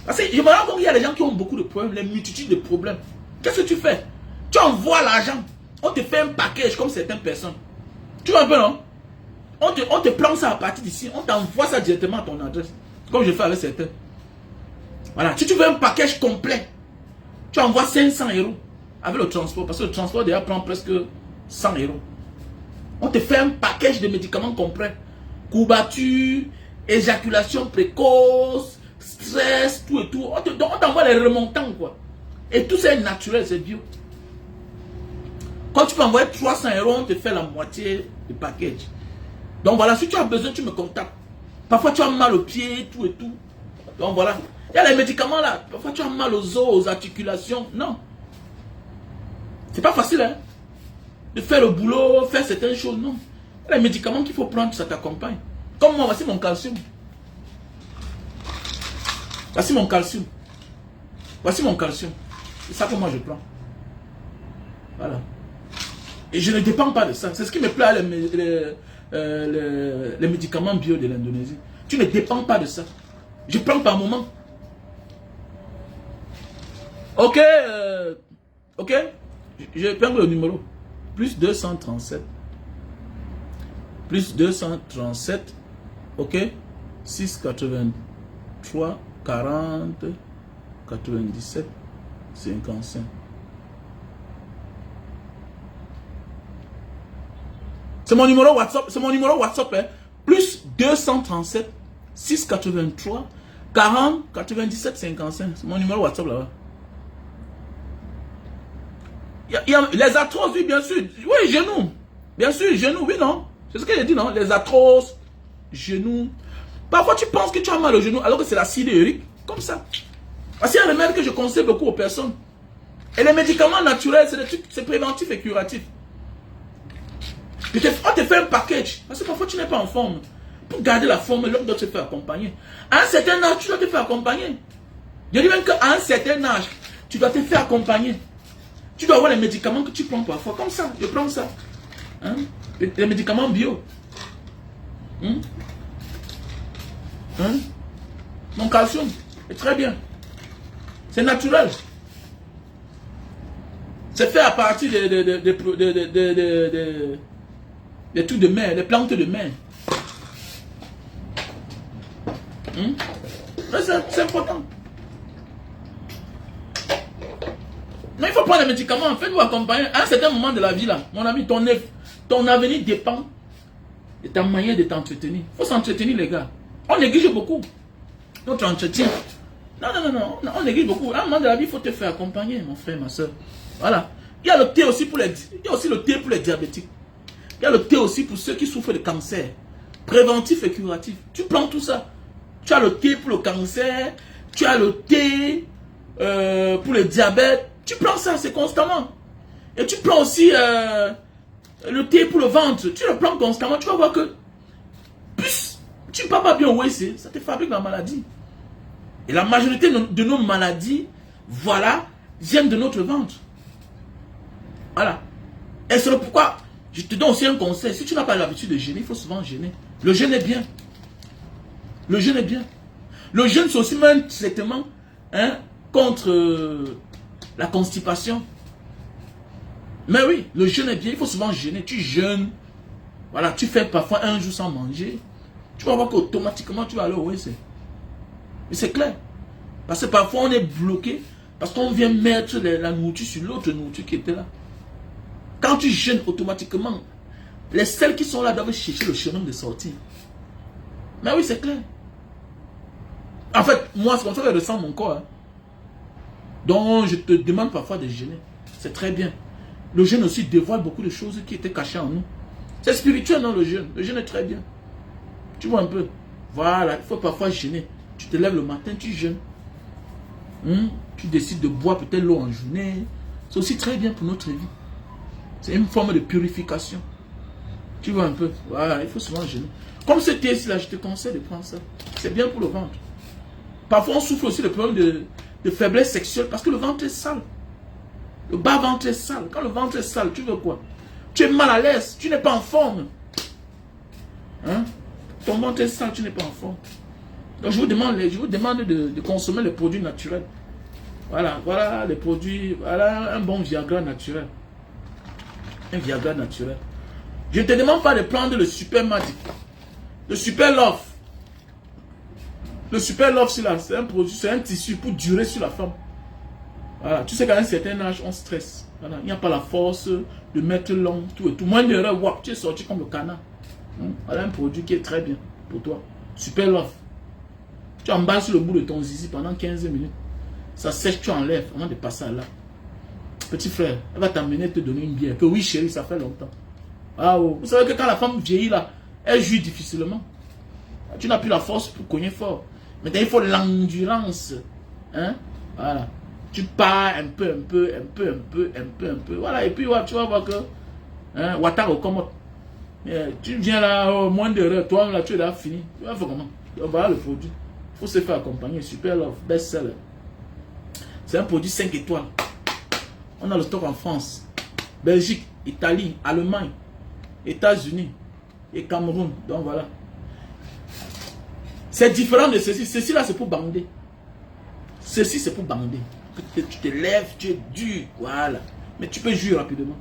Parce que je me rends compte qu'il y a des gens qui ont beaucoup de problèmes, les multitudes de problèmes. Qu'est-ce que tu fais? Tu envoies l'argent. On te fait un package comme certaines personnes. Tu vois un peu, non? On te prend ça à partir d'ici, on t'envoie ça directement à ton adresse. Comme je fais avec certains. Voilà, si tu veux un package complet, tu envoies 500 € avec le transport. Parce que le transport déjà prend presque 100 €. On te fait un package de médicaments complet. Courbature, éjaculation précoce, stress, tout et tout. On t'envoie les remontants, quoi. Et tout c'est naturel, c'est bio. Quand tu peux envoyer 300 €, on te fait la moitié du package. Donc voilà, si tu as besoin, tu me contactes. Parfois tu as mal aux pieds, tout et tout. Donc voilà. Il y a les médicaments là. Parfois tu as mal aux os, aux articulations. Non. C'est pas facile, hein. De faire le boulot, faire certaines choses, non. Il y a les médicaments qu'il faut prendre, ça t'accompagne. Comme moi, voici mon calcium. Voici mon calcium. Voici mon calcium. C'est ça que moi je prends. Voilà. Et je ne dépends pas de ça. C'est ce qui me plaît à les médicaments bio de l'Indonésie. Tu ne dépends pas de ça. Je prends par moment. Ok. Ok. Je prends le numéro. Plus 237. Plus 237. Ok. 683 40 97 55. C'est mon numéro WhatsApp. C'est mon numéro WhatsApp. Hein. Plus 237 683 40 97 55. C'est mon numéro WhatsApp là-bas. Il y a les arthroses, oui, bien sûr. Oui, genoux. Bien sûr, genoux, oui, non. C'est ce que j'ai dit, non. Les arthroses, genoux. Parfois, tu penses que tu as mal au genou alors que c'est l'acide urique. Comme ça. Parce qu'il y a un remède que je conseille beaucoup aux personnes. Et les médicaments naturels, c'est préventif et curatif. On te fait un package. Parce que parfois, tu n'es pas en forme. Pour garder la forme, l'homme doit te faire accompagner. À un certain âge, tu dois te faire accompagner. Je dis même qu'à un certain âge, tu dois te faire accompagner. Tu dois avoir les médicaments que tu prends parfois. Comme ça, je prends ça. Hein? Les médicaments bio. Hein? Hein? Mon calcium est très bien. C'est naturel. C'est fait à partir des trucs de mer, des plantes de mer. Hein? C'est important. Mais il faut prendre les médicaments. Faites-vous accompagner. À un certain moment de la vie, là, mon ami, ton avenir dépend de ta manière de t'entretenir. Il faut s'entretenir, les gars. On néglige beaucoup notre entretien. Non, on néglige beaucoup. À un moment de la vie, il faut te faire accompagner, mon frère, ma soeur. Voilà. Il y a le thé aussi pour il y a aussi le thé pour les diabétiques. Il y a le thé aussi pour ceux qui souffrent de cancer. Préventif et curatif. Tu prends tout ça. Tu as le thé pour le cancer. Tu as le thé pour le diabète. Tu prends ça, c'est constamment. Et tu prends aussi le thé pour le ventre. Tu le prends constamment. Tu vas voir que plus tu ne parles pas bien au WC, ça te fabrique la maladie. Et la majorité de nos maladies, voilà, viennent de notre ventre. Voilà. Et c'est pourquoi je te donne aussi un conseil. Si tu n'as pas l'habitude de jeûner, il faut souvent jeûner. Le jeûne est bien. Le jeûne est bien. Le jeûne, c'est aussi un traitement contre la constipation. Mais oui, le jeûne est bien. Il faut souvent jeûner. Tu jeûnes. Voilà, tu fais parfois un jour sans manger. Tu vas voir qu'automatiquement, tu vas aller au WC. Mais c'est clair. Parce que parfois, on est bloqué. Parce qu'on vient mettre la nourriture sur l'autre nourriture qui était là. Quand tu jeûnes automatiquement, les selles qui sont là doivent chercher le chemin de sortir. Mais oui, c'est clair. En fait, moi, c'est comme ça que je ressens mon corps. Hein. Donc, je te demande parfois de jeûner. C'est très bien. Le jeûne aussi dévoile beaucoup de choses qui étaient cachées en nous. C'est spirituel, non, le jeûne. Le jeûne est très bien. Tu vois un peu. Voilà, il faut parfois jeûner. Tu te lèves le matin, tu jeûnes. Tu décides de boire peut-être l'eau en journée. C'est aussi très bien pour notre vie. C'est une forme de purification. Tu vois un peu. Voilà, il faut souvent jeûner. Comme ce thé-ci là, je te conseille de prendre ça. C'est bien pour le ventre. Parfois, on souffre aussi de problèmes de faiblesse sexuelle parce que le ventre est sale. Le bas-ventre est sale. Quand le ventre est sale, tu veux quoi? Tu es mal à l'aise. Tu n'es pas en forme. Hein? Ton ventre est sale, tu n'es pas en forme. Donc, je vous demande de consommer les produits naturels. Voilà les produits. Voilà un bon Viagra naturel. Un Viagra naturel. Je ne te demande pas de prendre le Super Magic. Le Super Love. Le Super Love, c'est un produit, c'est un tissu pour durer sur la femme. Voilà. Tu sais qu'à un certain âge, on stresse. Voilà. Il n'y a pas la force de mettre long, tout et tout. Moins d'erreur, wow, tu es sorti comme le canard. Voilà un produit qui est très bien pour toi. Super Love. Tu emballes sur le bout de ton zizi pendant 15 minutes. Ça sèche, tu enlèves avant de passer à là. Petit frère, elle va t'amener te donner une bière. Que oui, chérie, ça fait longtemps. Ah, oh. Vous savez que quand la femme vieillit là, elle jouit difficilement. Tu n'as plus la force pour cogner fort. Maintenant, il faut l'endurance. Hein? Voilà. Tu pars un peu. Voilà, et puis ouais, tu vas voir que hein, Ouattara comme tu viens là, oh, moins d'heures, toi là, tu es là, fini. Tu vas faire comment? Voilà le produit. Il faut se faire accompagner. Super Love, best seller. C'est un produit 5 étoiles. On a le stock en France, Belgique, Italie, Allemagne, États-Unis et Cameroun. Donc voilà. C'est différent de ceci. Ceci là, c'est pour bander. Ceci, c'est pour bander. Tu te lèves, tu es dur. Voilà. Mais tu peux jouir rapidement.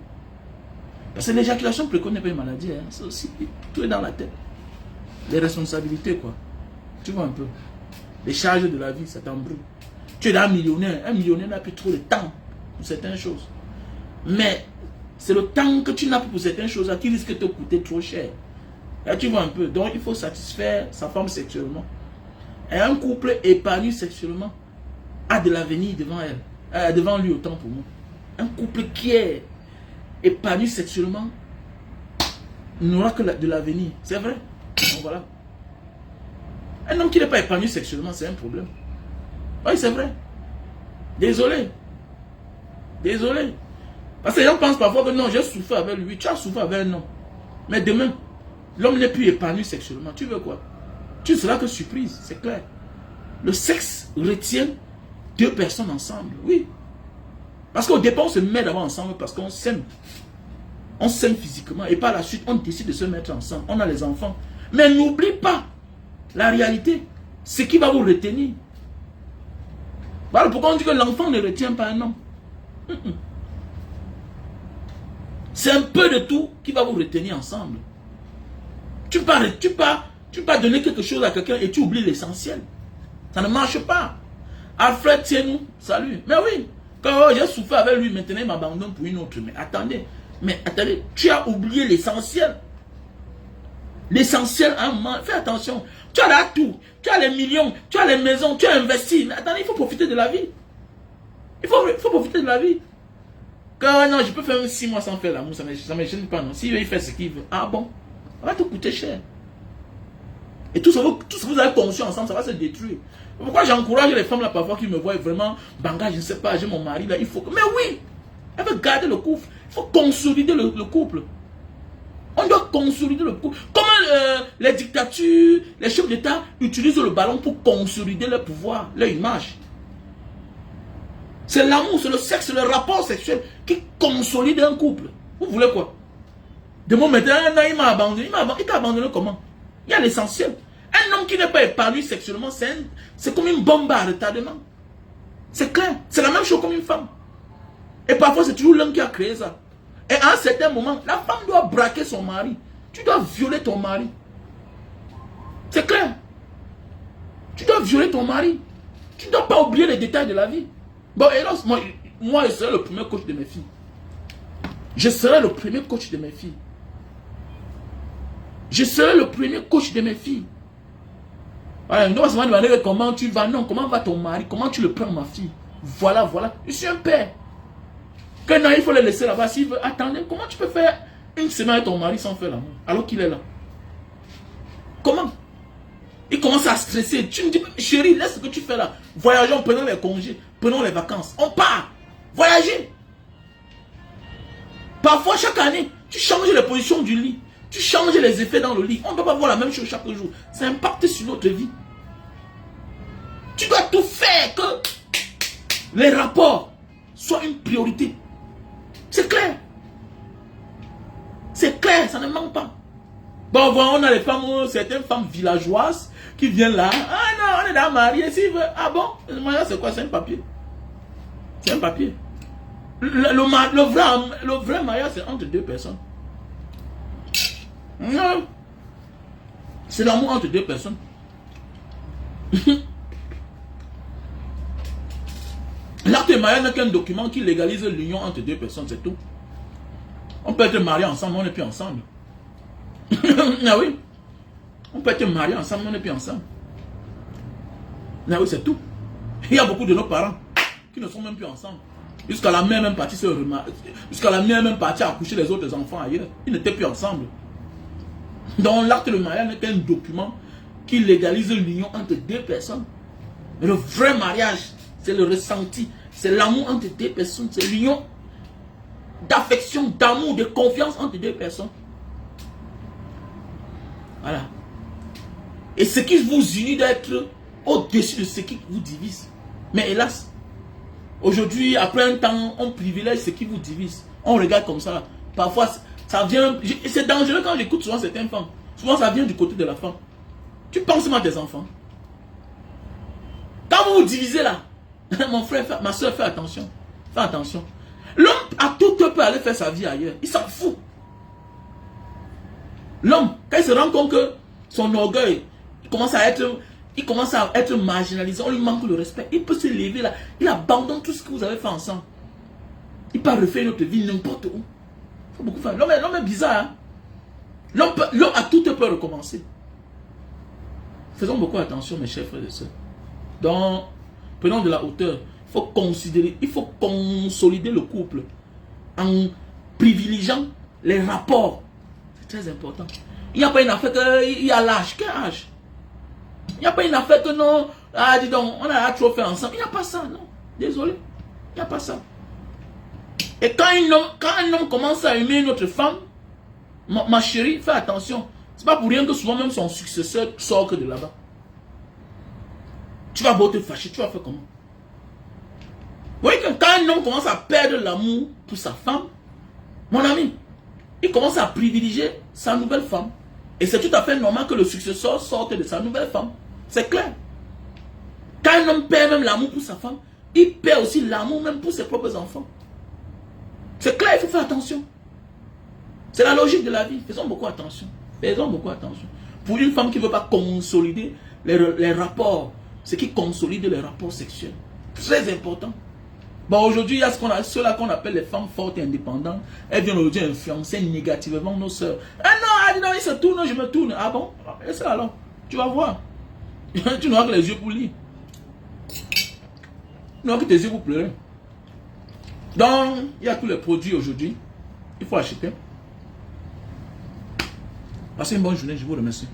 Parce que l'éjaculation précoce n'est pas une maladie. Hein. C'est aussi, tout est dans la tête. Les responsabilités, quoi. Tu vois un peu. Les charges de la vie, ça t'embrouille. Tu es un millionnaire. Un millionnaire n'a plus trop de temps pour certaines choses. Mais c'est le temps que tu n'as plus pour certaines choses qui risque de te coûter trop cher. Là, tu vois un peu. Donc, il faut satisfaire sa femme sexuellement. Et un couple épanoui sexuellement a de l'avenir devant elle. Devant lui, autant pour moi. Un couple qui est épanoui sexuellement n'aura que de l'avenir. C'est vrai. Donc, voilà. Un homme qui n'est pas épanoui sexuellement, c'est un problème. Oui, c'est vrai. Désolé. Désolé. Parce que les gens pensent parfois que non, j'ai souffert avec lui. Tu as souffert avec un homme. Mais demain, l'homme n'est plus épanoui sexuellement. Tu veux quoi? Tu seras que surprise, c'est clair. Le sexe retient deux personnes ensemble, oui. Parce qu'au départ, on se met d'abord ensemble parce qu'on s'aime. On s'aime physiquement et par la suite, on décide de se mettre ensemble. On a les enfants. Mais n'oublie pas la réalité. Ce qui va vous retenir. Voilà pourquoi on dit que l'enfant ne retient pas un homme. C'est un peu de tout qui va vous retenir ensemble. Tu peux donner quelque chose à quelqu'un et tu oublies l'essentiel. Ça ne marche pas. Alfred, tiens-nous, salut. Mais oui, quand j'ai souffert avec lui, maintenant il m'abandonne pour une autre. Mais attendez, tu as oublié l'essentiel. L'essentiel, hein, fais attention. Tu as là tout, tu as les millions, tu as les maisons, tu as investi. Mais attendez, il faut profiter de la vie. Il faut profiter de la vie. Quand non, je peux faire 6 mois sans faire l'amour, ça ne me gêne pas. S'il veut, il fait ce qu'il veut. Ah bon, ça va te coûter cher. Et tout ce que vous avez conçu ensemble, ça va se détruire. Pourquoi j'encourage les femmes là parfois qui me voient vraiment banga, je ne sais pas, j'ai mon mari là, il faut que... Mais oui, elle veut garder le couple. Il faut consolider le couple. On doit consolider le couple. Comment les dictatures, les chefs d'État utilisent le ballon pour consolider leur pouvoir, leur image. C'est l'amour, c'est le sexe, c'est le rapport sexuel qui consolide un couple. Vous voulez quoi? De mon maintenant, il m'a abandonné. Il t'a abandonné comment? Il y a l'essentiel. Un homme qui n'est pas épanoui sexuellement, c'est comme une bombe à retardement. C'est clair. C'est la même chose comme une femme. Et parfois, c'est toujours l'homme qui a créé ça. Et à un certain moment, la femme doit braquer son mari. Tu dois violer ton mari. C'est clair. Tu dois violer ton mari. Tu ne dois pas oublier les détails de la vie. Bon, hélas, moi, je serai le premier coach de mes filles. Je serai le premier coach de mes filles. Je serai le premier coach de mes filles. Voilà, on va se demander comment tu vas. Non, comment va ton mari? Comment tu le prends, ma fille? Voilà, voilà. Je suis un père. Que non, il faut le laisser là-bas. S'il veut, attendez, comment tu peux faire une semaine avec ton mari sans faire l'amour? Alors qu'il est là. Comment? Il commence à stresser. Tu me dis, chérie, laisse ce que tu fais là. Voyageons, prenons les congés, prenons les vacances. On part. Voyager. Parfois, chaque année, tu changes les positions du lit. Tu changes les effets dans le lit. On ne peut pas voir la même chose chaque jour. Ça impacte sur notre vie. Tu dois tout faire que les rapports soient une priorité. C'est clair. C'est clair, ça ne manque pas. Bon, voilà, on a les femmes, certaines femmes villageoises qui viennent là. Ah non, on est dans marié. Ah bon? Le mariage, c'est quoi? C'est un papier. C'est un papier. Le vrai mariage, c'est entre deux personnes. Non. C'est l'amour entre deux personnes. L'acte de mariage n'est qu'un document qui légalise l'union entre deux personnes, c'est tout. On peut être marié ensemble, mais on n'est plus ensemble. Ah oui. On peut être marié ensemble, mais on n'est plus ensemble. Ah oui, c'est tout. Il y a beaucoup de nos parents qui ne sont même plus ensemble. Jusqu'à la mère même partie jusqu'à la mère même partie à accoucher les autres enfants ailleurs. Ils n'étaient plus ensemble. Donc l'acte de mariage n'est qu'un document qui légalise l'union entre deux personnes. Mais le vrai mariage, c'est le ressenti, c'est l'amour entre deux personnes, c'est l'union d'affection, d'amour, de confiance entre deux personnes. Voilà. Et ce qui vous unit d'être au-dessus de ce qui vous divise. Mais hélas, aujourd'hui, après un temps, on privilège ce qui vous divise. On regarde comme ça. Parfois, ça vient... C'est dangereux quand j'écoute souvent certaines femmes. Souvent, ça vient du côté de la femme. Tu penses même à tes enfants. Quand vous vous divisez là, mon frère, ma soeur, fais attention. Fais attention. L'homme a tout peut aller faire sa vie ailleurs. Il s'en fout. L'homme, quand il se rend compte que son orgueil, il commence à être marginalisé, on lui manque le respect. Il peut se lever là, il abandonne tout ce que vous avez fait ensemble. Il peut refaire notre vie n'importe où. Il faut beaucoup faire. L'homme est bizarre. Hein? L'homme a tout peut recommencer. Faisons beaucoup attention, mes chers frères et sœurs. Donc, prenons de la hauteur. Il faut considérer, il faut consolider le couple en privilégiant les rapports. C'est très important. Il n'y a pas une affaire qu'il y a l'âge. Quel âge? Il n'y a pas une affaire que non. Ah, dis donc, on a trop fait ensemble. Il n'y a pas ça, non. Désolé. Il n'y a pas ça. Et quand un homme commence à aimer notre femme, ma chérie, fais attention. C'est pas pour rien que souvent même son successeur sort que de là-bas. Tu vas beau te fâcher, tu vas faire comment? Vous voyez que quand un homme commence à perdre l'amour pour sa femme, mon ami, il commence à privilégier sa nouvelle femme. Et c'est tout à fait normal que le successeur sorte de sa nouvelle femme. C'est clair. Quand un homme perd même l'amour pour sa femme, il perd aussi l'amour même pour ses propres enfants. C'est clair, il faut faire attention. C'est la logique de la vie. Faisons beaucoup attention. Faisons beaucoup attention. Pour une femme qui ne veut pas consolider les rapports, ce qui consolide les rapports sexuels. Très important. Bon, aujourd'hui, il y a ceux-là qu'on appelle les femmes fortes et indépendantes. Elles viennent aujourd'hui influencer négativement nos soeurs. Ah non, il se tourne, je me tourne. Ah bon? Et ça alors? Tu vas voir. Tu n'auras que les yeux pour lire. Tu n'auras que tes yeux pour pleurer. Donc, il y a tous les produits aujourd'hui. Il faut acheter. Passez une bonne journée, je vous remercie.